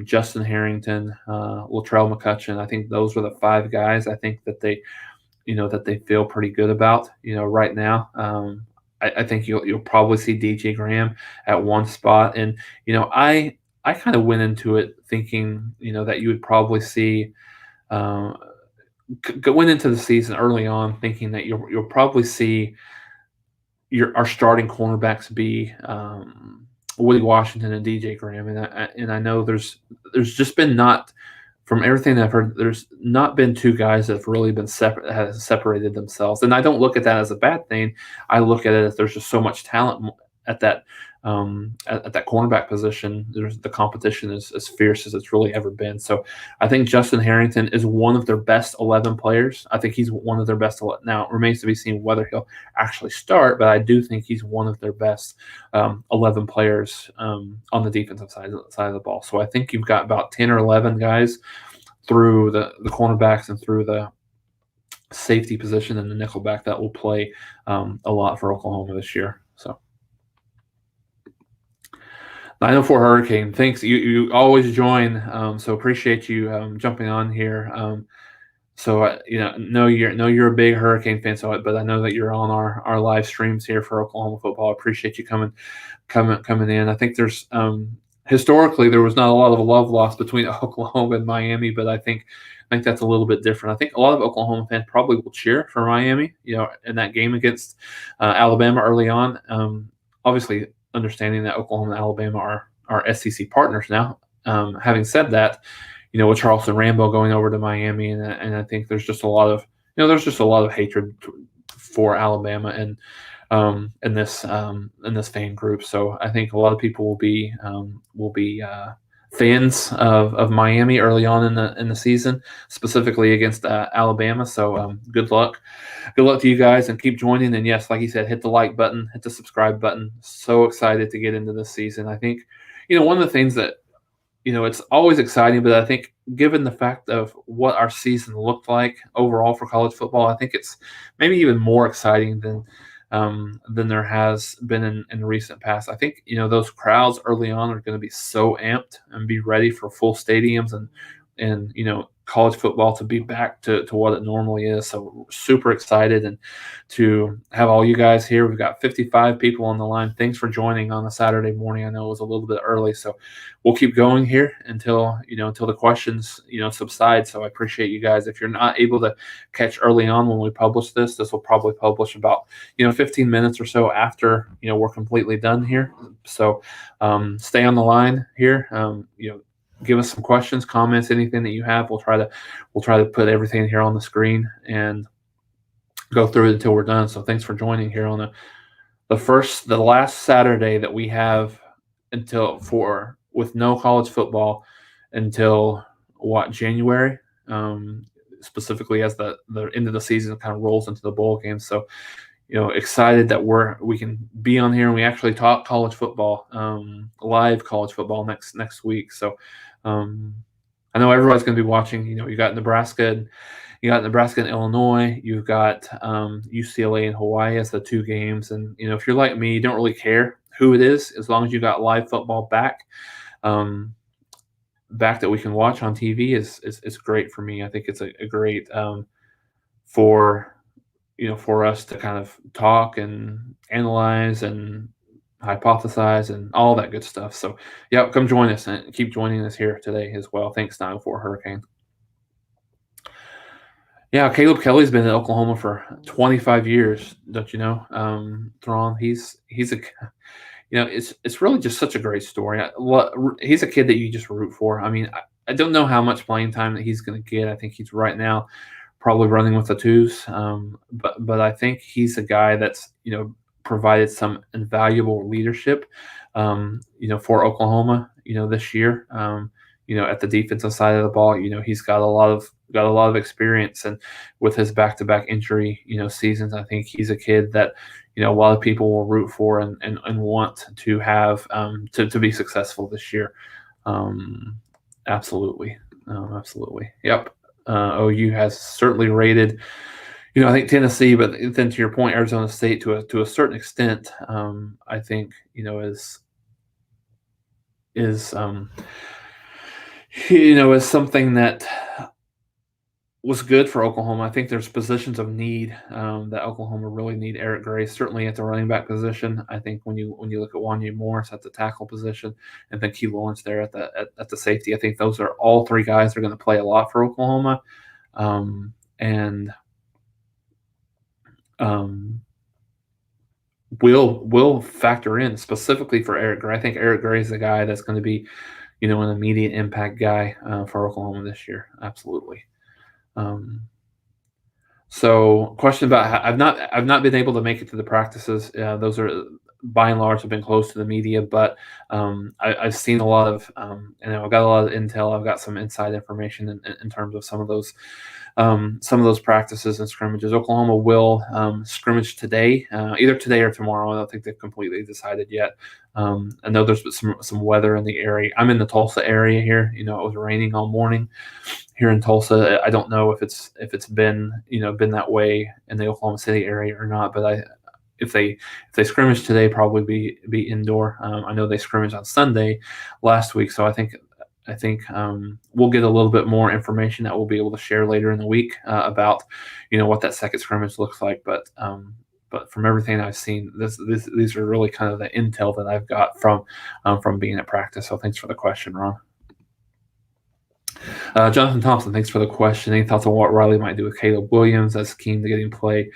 Justin Harrington, Latrell McCutcheon. I think those are the 5 guys I think that they feel pretty good about, right now. I think you'll probably see DJ Graham at one spot. And, I kind of went into it thinking, that you would probably see went into the season early on thinking that you'll probably see our starting cornerbacks be Woody Washington and DJ Graham. And I know there's just been not – from everything I've heard, there's not been 2 guys that have really been separated themselves. And I don't look at that as a bad thing. I look at it as there's just so much talent at that cornerback position. The competition is as fierce as it's really ever been. So I think Justin Harrington is one of their best 11 players. I think he's one of their best. Now, it remains to be seen whether he'll actually start, but I do think he's one of their best 11 players on the defensive side of the ball. So I think you've got about 10 or 11 guys through the cornerbacks and through the safety position and the nickelback that will play a lot for Oklahoma this year. So 904 Hurricane, thanks. You always join, so appreciate you jumping on here. So know you're a big Hurricane fan, but I know that you're on our live streams here for Oklahoma football. I appreciate you coming in. I think there's historically there was not a lot of love lost between Oklahoma and Miami, but I think that's a little bit different. I think a lot of Oklahoma fans probably will cheer for Miami, in that game against Alabama early on. Obviously, understanding that Oklahoma and Alabama are SEC partners now. Having said that, with Charleston Rambo going over to Miami, and I think there's just a lot of hatred for Alabama and in this fan group. So I think a lot of people will be fans of Miami early on in the season, specifically against Alabama. So good luck to you guys, and keep joining. And yes, like you said, hit the like button, hit the subscribe button. So excited to get into this season. I think one of the things that it's always exciting, but I think given the fact of what our season looked like overall for college football, I think it's maybe even more exciting than there has been in recent past. I think those crowds early on are going to be so amped and be ready for full stadiums and college football to be back to what it normally is. So super excited and to have all you guys here. We've got 55 people on the line. Thanks for joining on a Saturday morning. I know it was a little bit early, so we'll keep going here until the questions subside. So I appreciate you guys. If you're not able to catch early on when we publish this will probably publish about 15 minutes or so after we're completely done here. So stay on the line here. Give us some questions, comments, anything that you have. We'll try to put everything here on the screen and go through it until we're done. So thanks for joining here on the last Saturday that we have with no college football until January, specifically as the end of the season kind of rolls into the bowl game. So excited that we can be on here and we actually talk college football, live college football next week. So I know everybody's going to be watching. You got Nebraska. And Illinois. You've got UCLA and Hawaii as the two games. And if you're like me, you don't really care who it is as long as you got live football back. Back that we can watch on TV is great for me. I think it's a great for for us to kind of talk and analyze and hypothesize and all that good stuff. So yeah, come join us and keep joining us here today as well. Thanks, 904 Hurricane. Yeah, Caleb Kelly's been in Oklahoma for 25 years. Don't you know? Thrawn, he's a it's really just such a great story. He's a kid that you just root for. I mean, I don't know how much playing time that he's going to get. I think he's right now probably running with the twos, but I think he's a guy that's provided some invaluable leadership, for Oklahoma, this year. At the defensive side of the ball, he's got a lot of experience, and with his back-to-back injury, seasons, I think he's a kid that a lot of people will root for and want to have to be successful this year. Absolutely, Yep. OU has certainly rated, I think Tennessee, but then to your point, Arizona State to a certain extent, I think is is something that was good for Oklahoma. I think there's positions of need that Oklahoma really need Eric Gray, certainly at the running back position. I think when you look at Wanya Morris at the tackle position, and then Key Lawrence there at the safety, I think those are all three guys that are going to play a lot for Oklahoma, and will factor in specifically for Eric Gray. I think Eric Gray is the guy that's going to be, an immediate impact guy for Oklahoma this year. Absolutely. So, question about I've not been able to make it to the practices. Those are by and large have been close to the media, but I've seen a lot of, I've got a lot of intel. I've got some inside information in terms of some of those practices and scrimmages. Oklahoma will scrimmage today, either today or tomorrow. I don't think they've completely decided yet. I know there's some weather in the area. I'm in the Tulsa area here. It was raining all morning here in Tulsa. I don't know if it's been been that way in the Oklahoma City area or not, but if they scrimmage today, probably be indoor. I know they scrimmaged on Sunday last week, so I think we'll get a little bit more information that we'll be able to share later in the week about what that second scrimmage looks like. But from everything I've seen, these are really kind of the intel that I've got from being at practice. So thanks for the question, Ron. Jonathan Thompson, thanks for the question. Any thoughts on what Riley might do with Caleb Williams as keen to getting play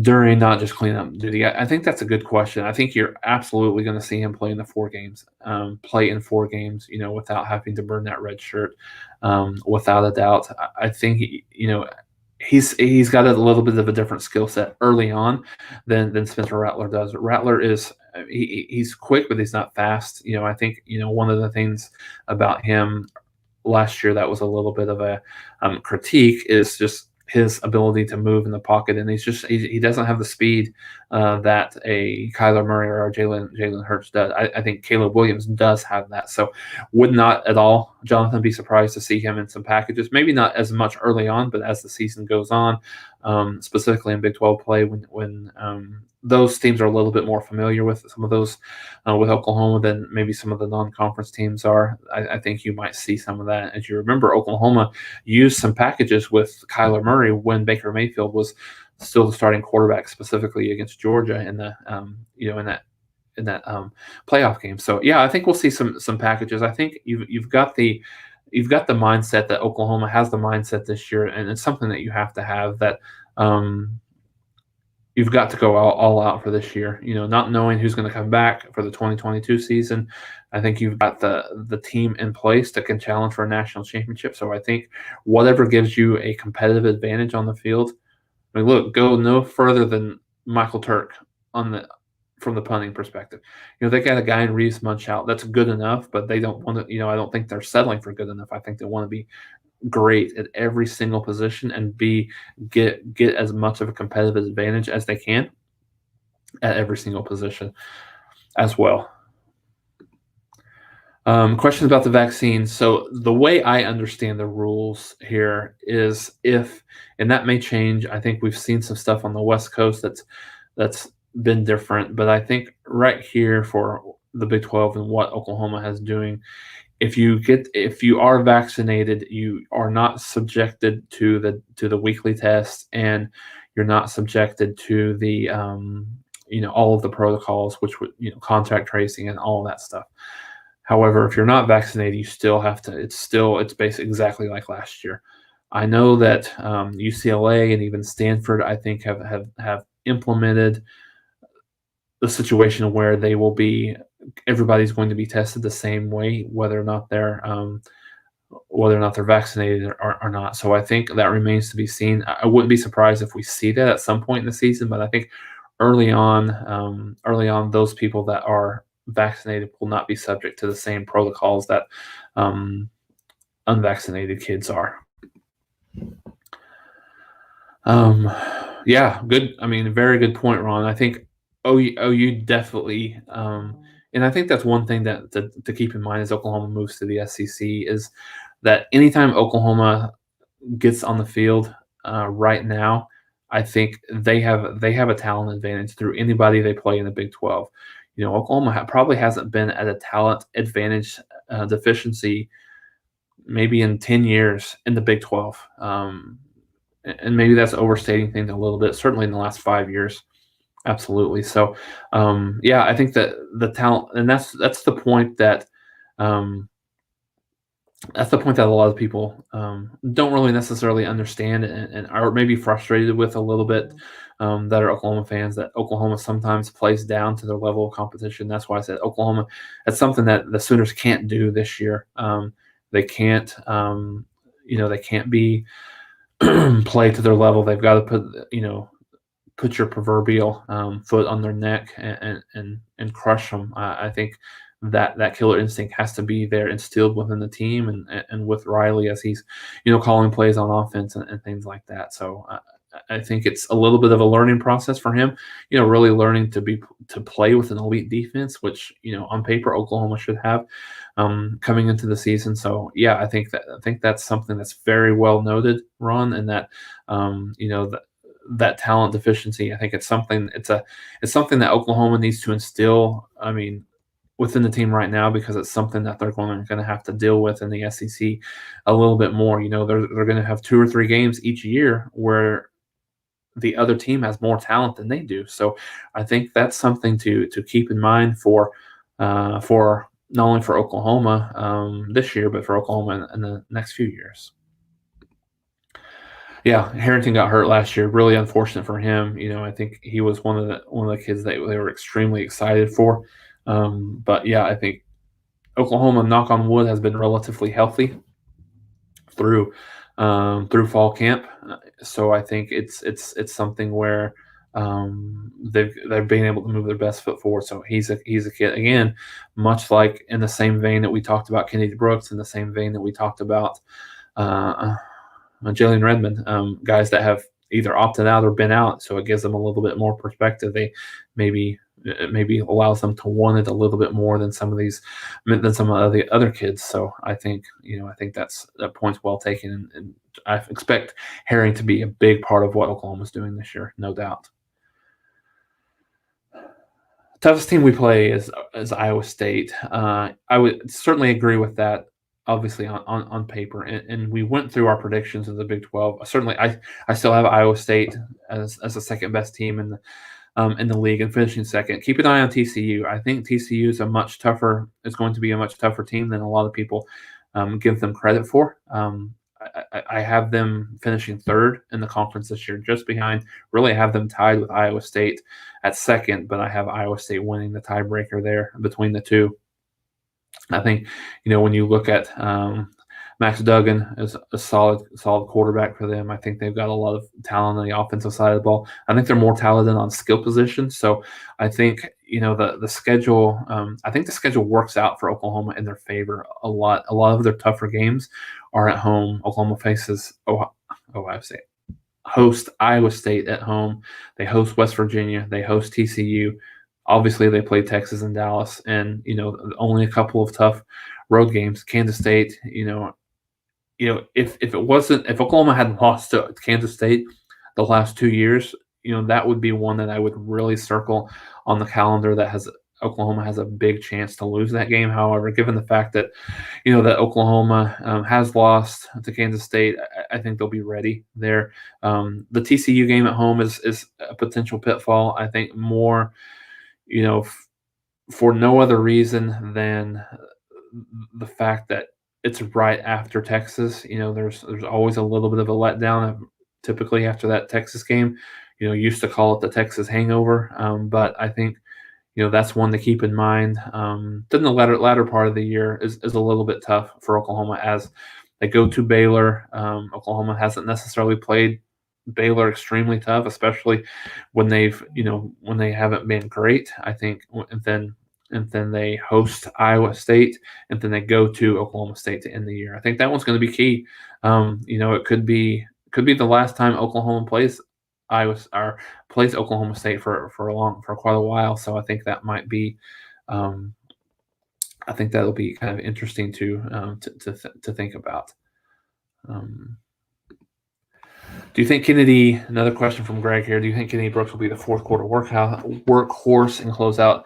during not just cleanup duty? I think that's a good question. I think you're absolutely going to see him play in 4 games, without having to burn that red shirt, without a doubt. I think he's got a little bit of a different skill set early on than Spencer Rattler does. Rattler he's quick, but he's not fast. I think one of the things about him last year that was a little bit of a critique is just his ability to move in the pocket, and he doesn't have the speed that a Kyler Murray or a Jalen Hurts does. I think Caleb Williams does have that, so would not at all, Jonathan, be surprised to see him in some packages. Maybe not as much early on, but as the season goes on, specifically in Big 12 play, when those teams are a little bit more familiar with some of those with Oklahoma than maybe some of the non-conference teams are. I think you might see some of that. As you remember, Oklahoma used some packages with Kyler Murray when Baker Mayfield was still the starting quarterback, specifically against Georgia in the in that playoff game. So yeah, I think we'll see some packages. I think you've got the mindset that Oklahoma has the mindset this year, and it's something that you have to have that. You've got to go all out for this year, not knowing who's going to come back for the 2022 season. I think you've got the team in place that can challenge for a national championship. So I think whatever gives you a competitive advantage on the field, go no further than Michael Turk from the punting perspective. They got a guy in Reeves Munchout that's good enough, but they don't want to, I don't think they're settling for good enough. I think they want to be great at every single position and get as much of a competitive advantage as they can at every single position as well. Question about the vaccine. So the way I understand the rules here is if, and that may change. I think we've seen some stuff on the West Coast that's been different, but I think right here for the Big 12 and what Oklahoma has doing, if you are vaccinated, you are not subjected to the weekly test, and you're not subjected to the all of the protocols, which would contact tracing and all of that stuff. However, if you're not vaccinated, you still have to. It's basically exactly like last year. I know that UCLA and even Stanford, I think, have implemented the situation where everybody's going to be tested the same way, whether or not they're vaccinated or not. So I think that remains to be seen. I wouldn't be surprised if we see that at some point in the season, but I think early on, those people that are vaccinated will not be subject to the same protocols that um, unvaccinated kids are. Um, yeah, good. I mean, very good point, Ron. I think OU definitely, and I think that's one thing that to keep in mind as Oklahoma moves to the SEC is that anytime Oklahoma gets on the field right now, I think they have a talent advantage through anybody they play in the Big 12. Oklahoma probably hasn't been at a talent advantage deficiency maybe in 10 years in the Big 12. And maybe that's overstating things a little bit. Certainly in the last 5 years, absolutely. So, yeah, I think that the talent, and that's the point that um, a lot of people don't really necessarily understand and are maybe frustrated with a little bit. That are Oklahoma fans, that Oklahoma sometimes plays down to their level of competition. That's why I said Oklahoma. That's something that the Sooners can't do this year. They can't. They can't be play to their level. They've got to put your proverbial foot on their neck and crush them. I think that killer instinct has to be there, instilled within the team and with Riley as he's calling plays on offense and things like that. So I think it's a little bit of a learning process for him. Really learning to play with an elite defense, which on paper Oklahoma should have coming into the season. So yeah, I think that's something that's very well noted, Ron, and that that talent deficiency. I think it's something that Oklahoma needs to instill. I mean, within the team right now, because it's something that they're going to have to deal with in the SEC a little bit more. They're going to have 2 or 3 games each year where the other team has more talent than they do. So I think that's something to keep in mind for not only for Oklahoma this year, but for Oklahoma in the next few years. Yeah, Harrington got hurt last year. Really unfortunate for him. I think he was one of the kids that they were extremely excited for. But yeah, I think Oklahoma, knock on wood, has been relatively healthy through fall camp. So I think it's something where they're being able to move their best foot forward. So he's a kid again, much like in the same vein that we talked about Kennedy Brooks, in the same vein that we talked about Jalen Redmond, guys that have either opted out or been out. So it gives them a little bit more perspective. It maybe allows them to want it a little bit more than some of the other kids. So I think that point's well taken, and I expect Herring to be a big part of what Oklahoma's doing this year, no doubt. Toughest team we play is Iowa State. I would certainly agree with that. Obviously, on paper, and we went through our predictions of the Big 12. Certainly, I still have Iowa State as the second best team in the league and finishing second. Keep an eye on TCU. I think TCU is going to be a much tougher team than a lot of people give them credit for. I have them finishing third in the conference this year, just behind. Really, I have them tied with Iowa State at second, but I have Iowa State winning the tiebreaker there between the two. I think, when you look at Max Duggan is a solid quarterback for them. I think they've got a lot of talent on the offensive side of the ball. I think they're more talented on skill positions. So I think the schedule. I think the schedule works out for Oklahoma in their favor a lot. A lot of their tougher games are at home. Oklahoma faces Ohio State, host Iowa State at home. They host West Virginia. They host TCU. Obviously, they play Texas and Dallas, and only a couple of tough road games. Kansas State, if Oklahoma had lost to Kansas State the last 2 years, that would be one that I would really circle on the calendar that has Oklahoma has a big chance to lose that game. However, given the fact that that Oklahoma has lost to Kansas State, I think they'll be ready there. The TCU game at home is a potential pitfall. I think more, for no other reason than the fact that it's right after Texas. There's always a little bit of a letdown typically after that Texas game. Used to call it the Texas hangover, but I think that's one to keep in mind. Then the latter part of the year is a little bit tough for Oklahoma as they go to Baylor. Oklahoma hasn't necessarily played Baylor extremely tough, especially when when they haven't been great. I think, and then they host Iowa State, and then they go to Oklahoma State to end the year. I think that one's going to be key. It could be the last time Oklahoma plays Oklahoma State for quite a while. So I think that might be, I think that'll be kind of interesting to think about. Do you think Kennedy? Another question from Greg here. Do you think Kennedy Brooks will be the fourth quarter workhorse and closeout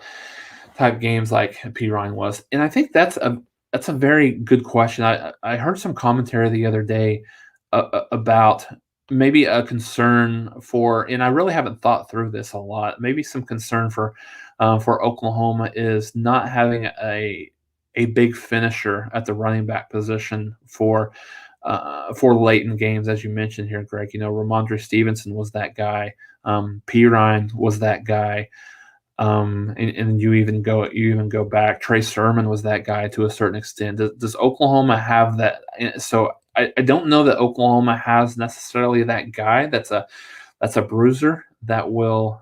type games like P. Ryan was? And I think that's a very good question. I heard some commentary the other day about maybe a concern for, and I really haven't thought through this a lot. Maybe some concern for Oklahoma is not having a big finisher at the running back position for late in games, as you mentioned here, Greg. Ramondre Stevenson was that guy. P. Ryan was that guy. And you even go back. Trey Sermon was that guy to a certain extent. Does Oklahoma have that? So I don't know that Oklahoma has necessarily that guy that's a bruiser that will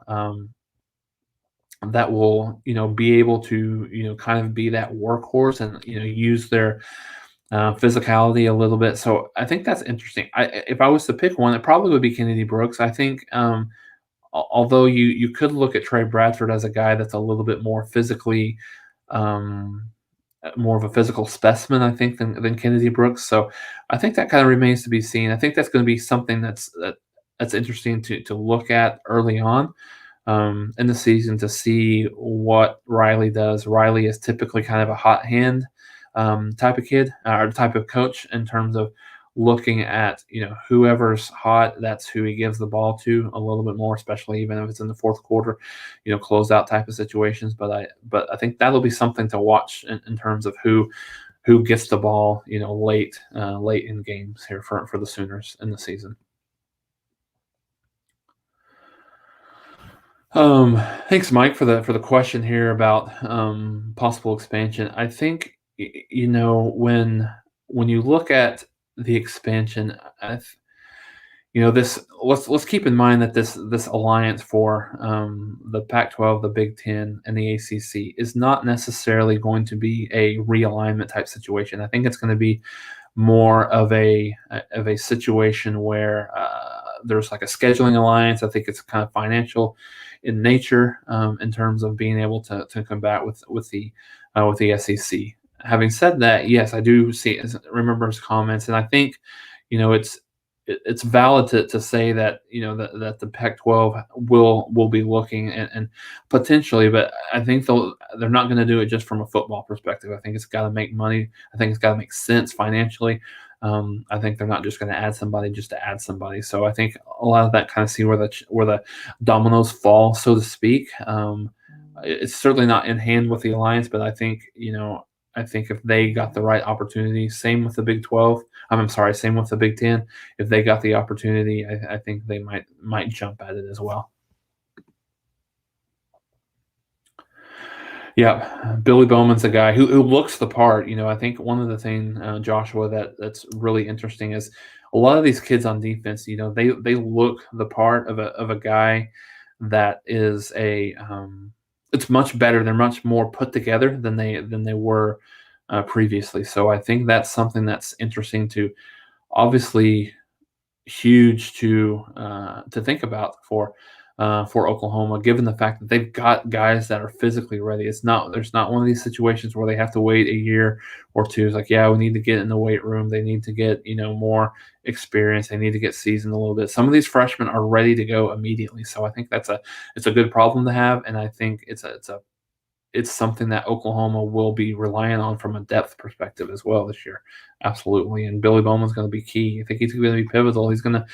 be able to kind of be that workhorse and use their physicality a little bit. So I think that's interesting. If I was to pick one, it probably would be Kennedy Brooks. I think. Although you could look at Trey Bradford as a guy that's a little bit more physically, more of a physical specimen, I think, than Kennedy Brooks. So I think that kind of remains to be seen. I think that's going to be something that's interesting to look at early on in the season to see what Riley does. Riley is typically kind of a hot hand type of kid or type of coach in terms of looking at whoever's hot, that's who he gives the ball to a little bit more, especially even if it's in the fourth quarter, closeout type of situations. But I think that'll be something to watch in terms of who gets the ball late in games here for the Sooners in the season. Thanks, Mike, for the question here about possible expansion. I think when you look at the expansion, let's keep in mind that this alliance for the Pac-12, the Big Ten, and the ACC is not necessarily going to be a realignment type situation. I think it's going to be more of a situation where there's like a scheduling alliance. I think it's kind of financial in nature in terms of being able to combat with the SEC. Having said that, yes, I do remember his comments, and I think, it's valid to say that that the Pac-12 will be looking and potentially, but I think they're not going to do it just from a football perspective. I think it's got to make money. I think it's got to make sense financially. I think they're not just going to add somebody just to add somebody. So I think a lot of that kind of see where the dominoes fall, so to speak. It's certainly not in hand with the alliance, but I think if they got the right opportunity, same with the Big 12. Same with the Big 10. If they got the opportunity, I think they might jump at it as well. Yeah, Billy Bowman's a guy who looks the part. I think one of the things, Joshua, that's really interesting is a lot of these kids on defense. They look the part of a guy that is it's much better. They're much more put together than they were previously. So I think that's something that's interesting to, obviously, huge to think about for for Oklahoma, given the fact that they've got guys that are physically ready. There's not one of these situations where they have to wait a year or two. It's like, yeah, we need to get in the weight room. They need to get, more experience. They need to get seasoned a little bit. Some of these freshmen are ready to go immediately. So I think it's a good problem to have, and I think it's something that Oklahoma will be relying on from a depth perspective as well this year. Absolutely. And Billy Bowman's going to be key. I think he's going to be pivotal. He's going to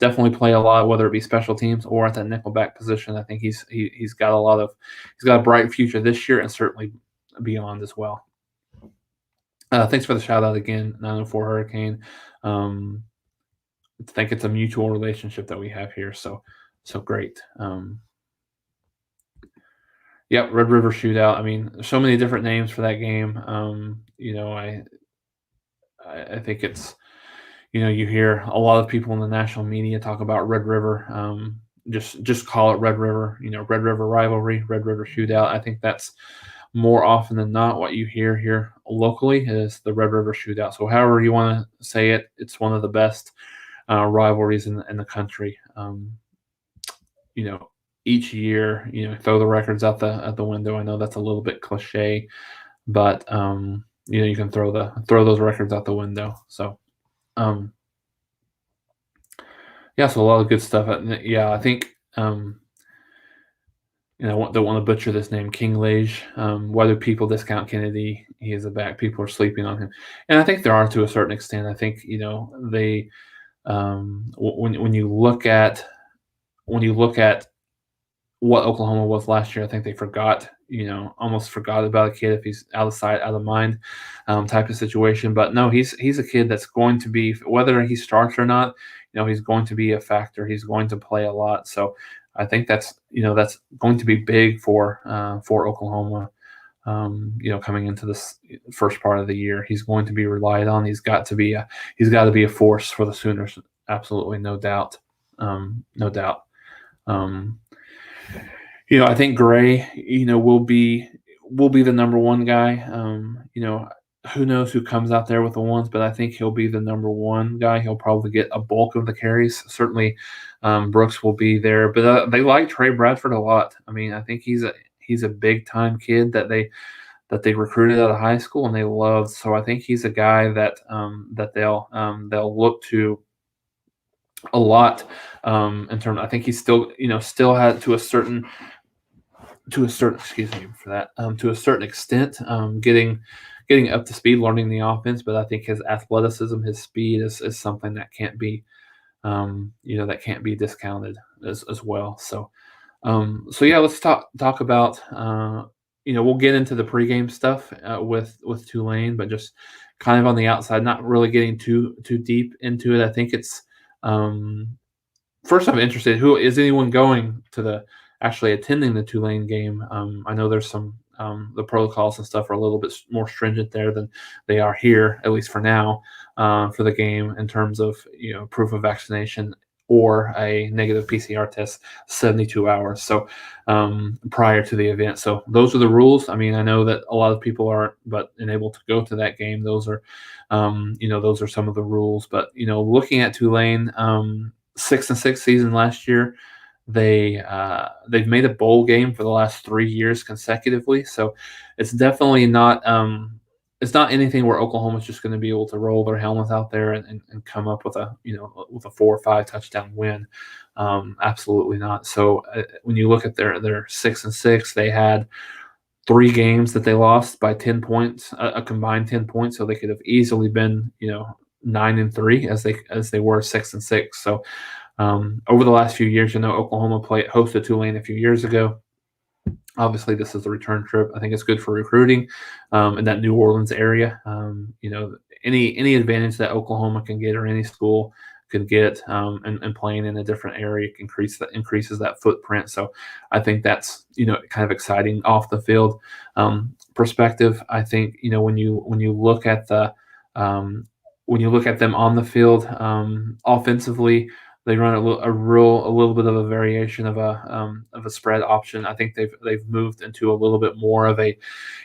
definitely play a lot, whether it be special teams or at that nickelback position. I think he's got a bright future this year and certainly beyond as well. Thanks for the shout out again, 904 Hurricane. I think it's a mutual relationship that we have here. So great. Yep, Red River Shootout. I mean, so many different names for that game. I think it's, you hear a lot of people in the national media talk about Red River. Just call it Red River. Red River rivalry, Red River Shootout. I think that's more often than not what you hear here locally is the Red River Shootout. So however you want to say it, it's one of the best rivalries in the country. Each year, throw the records out the window. I know that's a little bit cliche, but you can throw those records out the window. So, so a lot of good stuff. Yeah, I think don't want to butcher this name, King Lage. Whether people discount Kennedy, he is a back. People are sleeping on him, and I think there are to a certain extent. I think they when you look at what Oklahoma was last year, I think they almost forgot about a kid if he's out of sight, out of mind, type of situation. But no, he's a kid that's going to be, whether he starts or not, he's going to be a factor. He's going to play a lot. So I think that's going to be big for Oklahoma. Coming into this first part of the year, he's going to be relied on. He's got to be a force for the Sooners. Absolutely, no doubt. No doubt. I think Gray, will be the number one guy. Who knows who comes out there with the ones, but I think he'll be the number one guy. He'll probably get a bulk of the carries. Certainly, Brooks will be there, but they like Trey Bradford a lot. I mean, I think he's a big time kid that they recruited out of high school and they loved. So I think he's a guy that they'll look to a lot in terms. I think he's still had to a certain excuse me for that to a certain extent getting up to speed, learning the offense. But I think his athleticism, his speed is something that can't be discounted as well. So yeah, let's talk about we'll get into the pregame stuff with Tulane, but just kind of on the outside, not really getting too deep into it. I think it's first I'm interested, who is anyone going to actually attending the Tulane game? I know there's some the protocols and stuff are a little bit more stringent there than they are here, at least for now, for the game in terms of proof of vaccination or a negative PCR test 72 hours so prior to the event. So those are the rules. I mean, I know that a lot of people aren't able to go to that game. Those are those are some of the rules. But looking at Tulane, 6-6 season last year. They've made a bowl game for the last 3 years consecutively, so it's definitely not it's not anything where Oklahoma's just going to be able to roll their helmets out there and come up with a 4 or 5 touchdown win. Absolutely not. So when you look at their 6-6, they had 3 games that they lost by 10 points, a combined 10 points, so they could have easily been 9-3 as they were 6-6. So over the last few years, Oklahoma hosted Tulane a few years ago. Obviously, this is a return trip. I think it's good for recruiting in that New Orleans area. Any advantage that Oklahoma can get or any school could get and playing in a different area increases that footprint. So I think that's kind of exciting off the field perspective. I think when you look at them on the field offensively, they run a little bit of a variation of a spread option. I think they've moved into a little bit more of a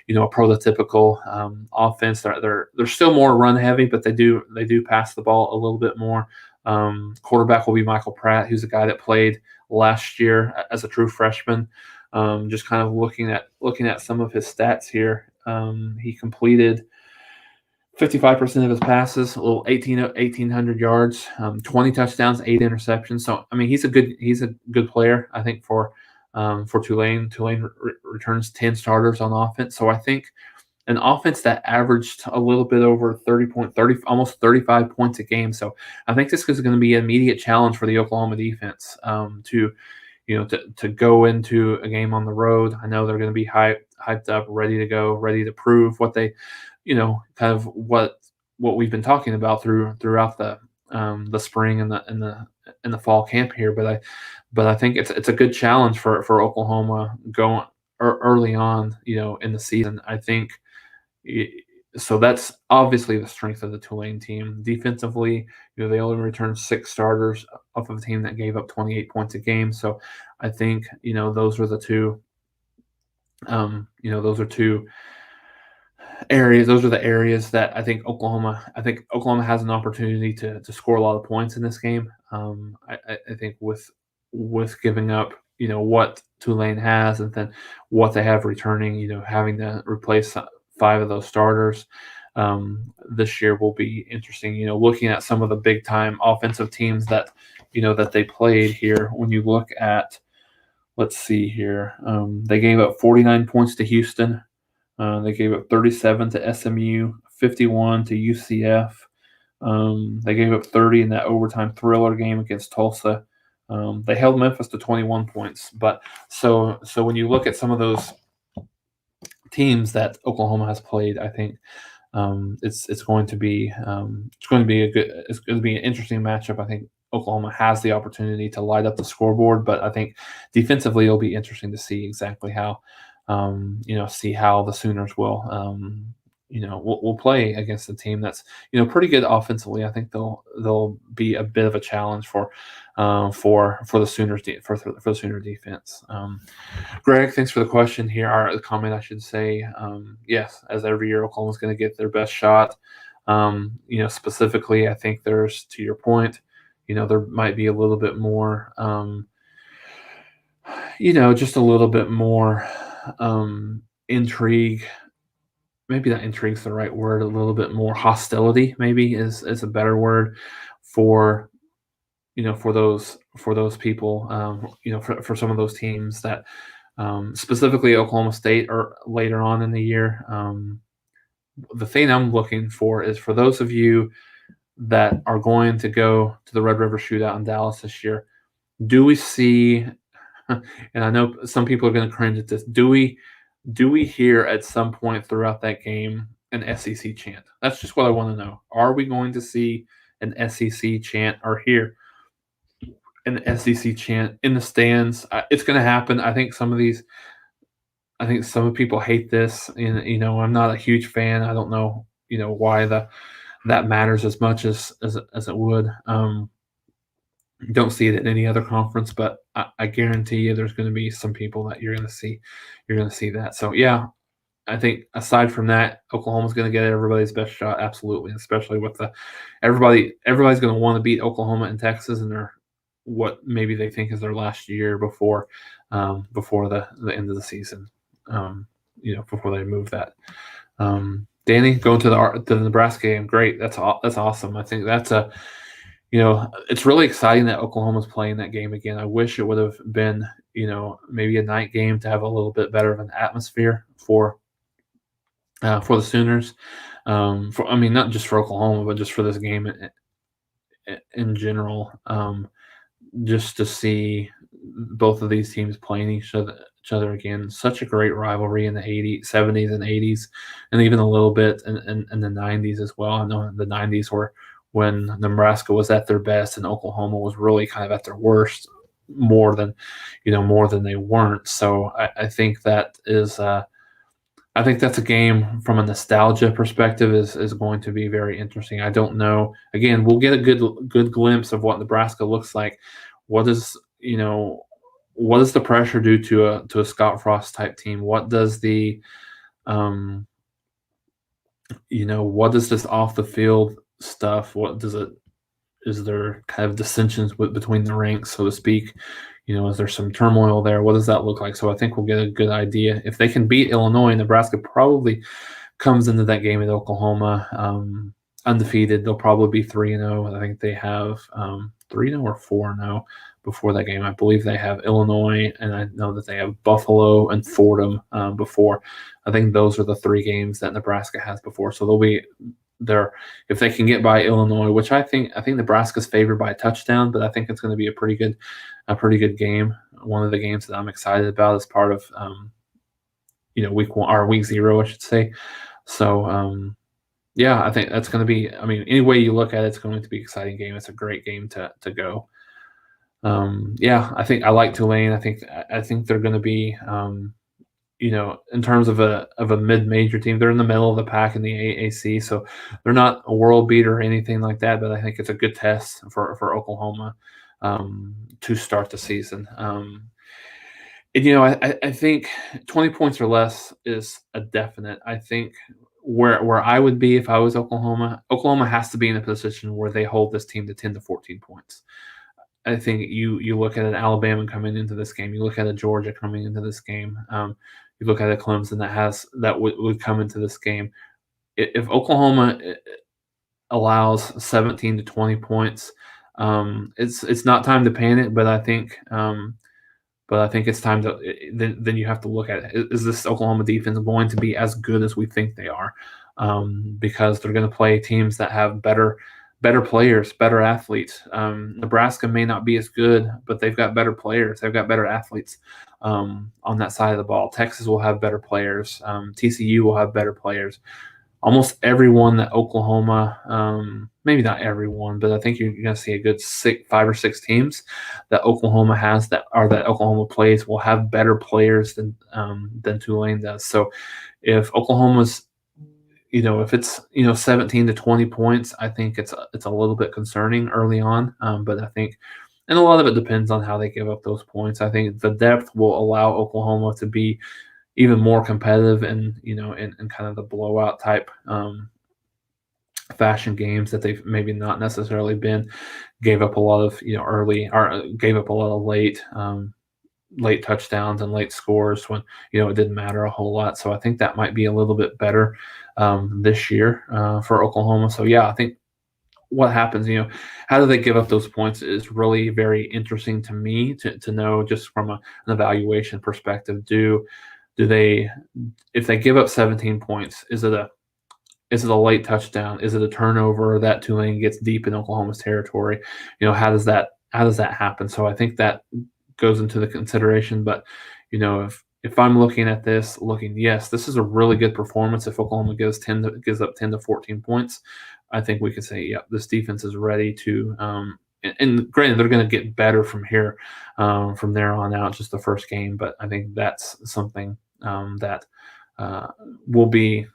prototypical offense. They're still more run heavy, but they do pass the ball a little bit more. Quarterback will be Michael Pratt, who's a guy that played last year as a true freshman. Just kind of looking at some of his stats here. He completed 55% of his passes, a little 1,800 yards, 20 touchdowns, 8 interceptions. So I mean, he's a good player. I think for Tulane. Tulane returns 10 starters on offense. So I think an offense that averaged a little bit over 30, almost 35 points a game. So I think this is going to be an immediate challenge for the Oklahoma defense to go into a game on the road. I know they're going to be hyped up, ready to go, ready to prove what they, kind of what we've been talking about throughout the spring and the fall camp here. But I think it's a good challenge for Oklahoma going early on, in the season. I think so. That's obviously the strength of the Tulane team. Defensively, they only returned 6 starters off of a team that gave up 28 points a game. So I think those are the two. Those are two areas. Those are the areas that I think Oklahoma has an opportunity to score a lot of points in this game. I think with giving up, what Tulane has, and then what they have returning, having to replace 5 of those starters this year will be interesting. Looking at some of the big time offensive teams that they played here. When you look at, let's see here, they gave up 49 points to Houston. They gave up 37 to SMU, 51 to UCF. They gave up 30 in that overtime thriller game against Tulsa. They held Memphis to 21 points. But so when you look at some of those teams that Oklahoma has played, I think it's going to be an interesting matchup. I think Oklahoma has the opportunity to light up the scoreboard, but I think defensively it'll be interesting to see exactly how see how the Sooners will will play against a team that's pretty good offensively. I think they'll be a bit of a challenge for the Sooners for the Sooner defense. Greg, thanks for the question here, or the comment, I should say. Yes, as every year, Oklahoma's going to get their best shot. Specifically, I think there's, to your point, there might be a little bit more, just a little bit more intrigue. Maybe not intrigue's the right word. A little bit more hostility, maybe is a better word for for those people. For some of those teams that specifically Oklahoma State or later on in the year. The thing I'm looking for is for those of you that are going to go to the Red River Shootout in Dallas this year. Do we see? And I know some people are going to cringe at this. Do we hear at some point throughout that game an SEC chant? That's just what I want to know. Are we going to see an SEC chant or hear an SEC chant in the stands? It's going to happen. I think some people hate this, and I'm not a huge fan. I don't know, why that matters as much as it would. Don't see it at any other conference, but I guarantee you there's going to be some people that you're going to see that. So yeah, I think aside from that, Oklahoma's going to get everybody's best shot, absolutely, especially with everybody's going to want to beat Oklahoma and Texas, and they're what maybe they think is their last year before the end of the season, before they move that. Danny, going to the Nebraska game, great. That's awesome. I think that's it's really exciting that Oklahoma's playing that game again. I wish it would have been, maybe a night game to have a little bit better of an atmosphere for the Sooners. Not just for Oklahoma, but just for this game in general. Just to see both of these teams playing each other again. Such a great rivalry in the 70s and 80s, and even a little bit in the 90s as well. I know the 90s were when Nebraska was at their best and Oklahoma was really kind of at their worst, more than they weren't. So I think that is I think that's a game from a nostalgia perspective is going to be very interesting. I don't know. Again, we'll get a good glimpse of what Nebraska looks like. What does the pressure do to a Scott Frost type team? What does the what does this off the field stuff? What does it there kind of dissensions between the ranks, so to speak? Is there some turmoil there? What does that look like? So I think we'll get a good idea. If they can beat Illinois, Nebraska probably comes into that game at Oklahoma undefeated. They'll probably be 3-0. I think they have 3-0 or 4-0 before that game. I believe they have Illinois, and I know that they have Buffalo and Fordham before. I think those are the 3 games that Nebraska has before. So they'll be there if they can get by Illinois, which I think Nebraska's favored by a touchdown, but I think it's going to be a pretty good game. One of the games that I'm excited about as part of week 1 or week 0, I should say. So yeah, I think that's going to be. I mean, any way you look at it, it's going to be an exciting game. It's a great game to go. Yeah, I think I like Tulane. I think they're going to be. In terms of a mid-major team, they're in the middle of the pack in the AAC, so they're not a world beater or anything like that. But I think it's a good test for Oklahoma to start the season. I think 20 points or less is a definite. I think where I would be if I was Oklahoma has to be in a position where they hold this team to 10 to 14 points. I think you look at an Alabama coming into this game, you look at a Georgia coming into this game, you look at a Clemson that would come into this game. If Oklahoma allows 17 to 20 points, it's not time to panic, but I think it's time to then you have to look at it. Is this Oklahoma defense going to be as good as we think they are? Because they're going to play teams that have better players, better athletes. Nebraska may not be as good, but they've got better players. They've got better athletes on that side of the ball. Texas will have better players. TCU will have better players. Almost everyone that Oklahoma, maybe not everyone, but I think you're going to see a good 5 or 6 teams that Oklahoma has that Oklahoma plays will have better players than Tulane does. So if Oklahoma's if it's 17 to 20 points, I think it's a little bit concerning early on. But I think, and a lot of it depends on how they give up those points. I think the depth will allow Oklahoma to be even more competitive and in kind of the blowout type fashion games that they've maybe not necessarily been. Gave up a lot of early, or gave up a lot of late touchdowns and late scores when it didn't matter a whole lot. So I think that might be a little bit better this year for Oklahoma. So yeah, I think what happens, how do they give up those points is really very interesting to me to know, just from an evaluation perspective. Do they, if they give up 17 points, is it a late touchdown? Is it a turnover that Tulane gets deep in Oklahoma's territory? How does that happen? So I think that goes into the consideration. But if I'm looking at this, yes, this is a really good performance. If Oklahoma gives up 10 to 14 points, I think we could say, yeah, this defense is ready to. And granted, they're going to get better from here, from there on out. Just the first game, but I think that's something that will be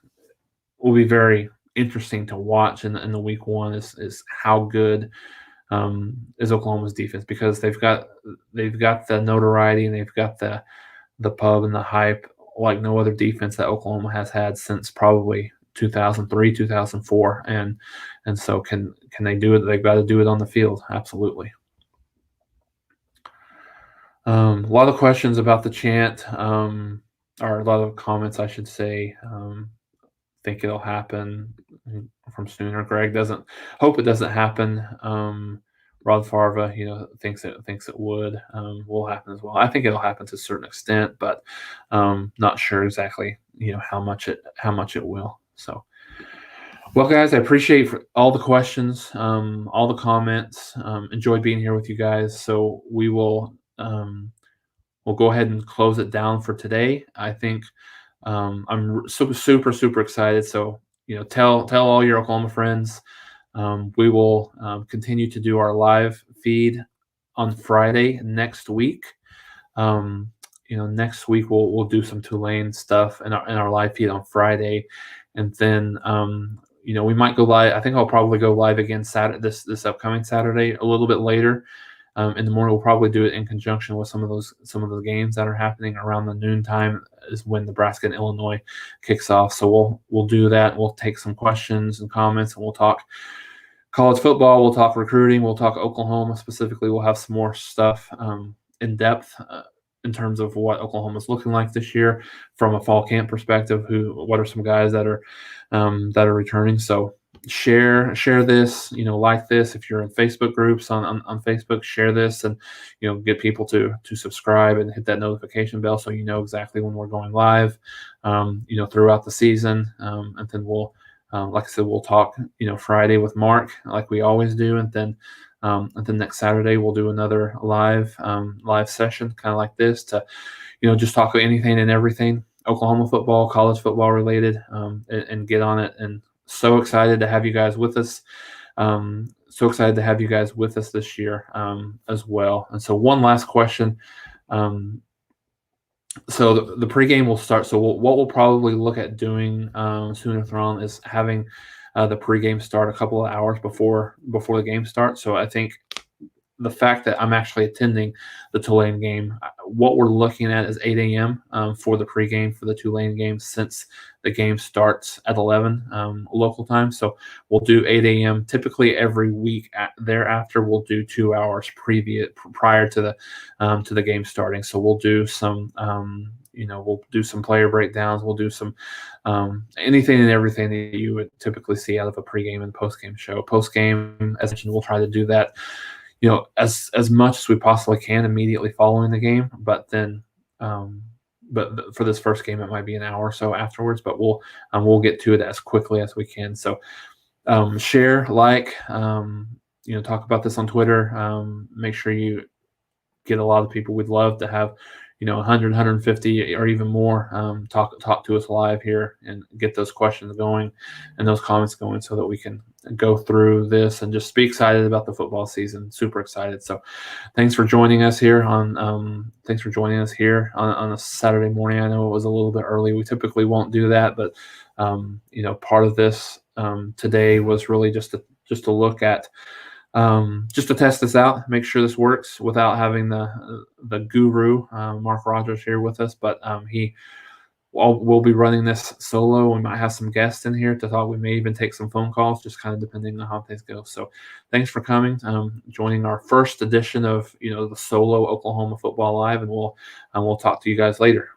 very interesting to watch in the week 1 is how good is Oklahoma's defense, because they've got the notoriety and they've got the pub and the hype like no other defense that Oklahoma has had since probably 2003, 2004, and so can they do it? They've got to do it on the field, absolutely. A lot of questions about the chant, or a lot of comments, I should say. Think it'll happen from Sooner. Greg doesn't hope it doesn't happen. Rod Farva, thinks it will happen as well. I think it'll happen to a certain extent, but not sure exactly how much it will. So, well, guys, I appreciate all the questions, all the comments. Enjoyed being here with you guys. So we will we'll go ahead and close it down for today. I think I'm super excited. So tell all your Oklahoma friends. We will continue to do our live feed on Friday next week. Next week we'll do some Tulane stuff in our live feed on Friday, and then we might go live. I think I'll probably go live again Saturday, this upcoming Saturday, a little bit later in the morning. We'll probably do it in conjunction with some of the games that are happening around the noon time, is when Nebraska and Illinois kicks off. So we'll do that. We'll take some questions and comments, and we'll talk college football, we'll talk recruiting, we'll talk Oklahoma specifically. We'll have some more stuff in depth in terms of what Oklahoma's looking like this year from a fall camp perspective. What are some guys that are returning? So share this, like this. If you're in Facebook groups on Facebook, share this and get people to subscribe and hit that notification bell so you know exactly when we're going live throughout the season. And then we'll like I said, we'll talk Friday with Mark like we always do, and then next Saturday we'll do another live session kind of like this to just talk about anything and everything Oklahoma football, college football related, and get on it. And so excited to have you guys with us. So excited to have you guys with us this year as well. And so one last question. So the pregame will start. So what we'll probably look at doing sooner on is having the pregame start a couple of hours before the game starts. So I think the fact that I'm actually attending the Tulane game, what we're looking at is 8 a.m. For the pregame for the Tulane game, since the game starts at 11 local time. So we'll do 8 a.m. Typically every week thereafter, we'll do 2 hours prior to the game starting. So we'll do some we'll do some player breakdowns. We'll do some anything and everything that you would typically see out of a pregame and postgame show. Postgame, as mentioned, we'll try to do that as much as we possibly can immediately following the game, but then but for this first game it might be an hour or so afterwards, but we'll get to it as quickly as we can. So share, like, talk about this on Twitter. Make sure you get a lot of people. We'd love to have 100, 150 or even more talk to us live here and get those questions going and those comments going so that we can go through this and just be excited about the football season. Super excited. So thanks for joining us here on a Saturday morning. I know it was a little bit early. We typically won't do that, but part of this today was really just to look at just to test this out, make sure this works without having the guru, Mark Rogers, here with us. But we'll be running this solo. We might have some guests in here to talk. We may even take some phone calls, just kind of depending on how things go. So thanks for coming, joining our first edition of the solo Oklahoma Football Live, and we'll talk to you guys later.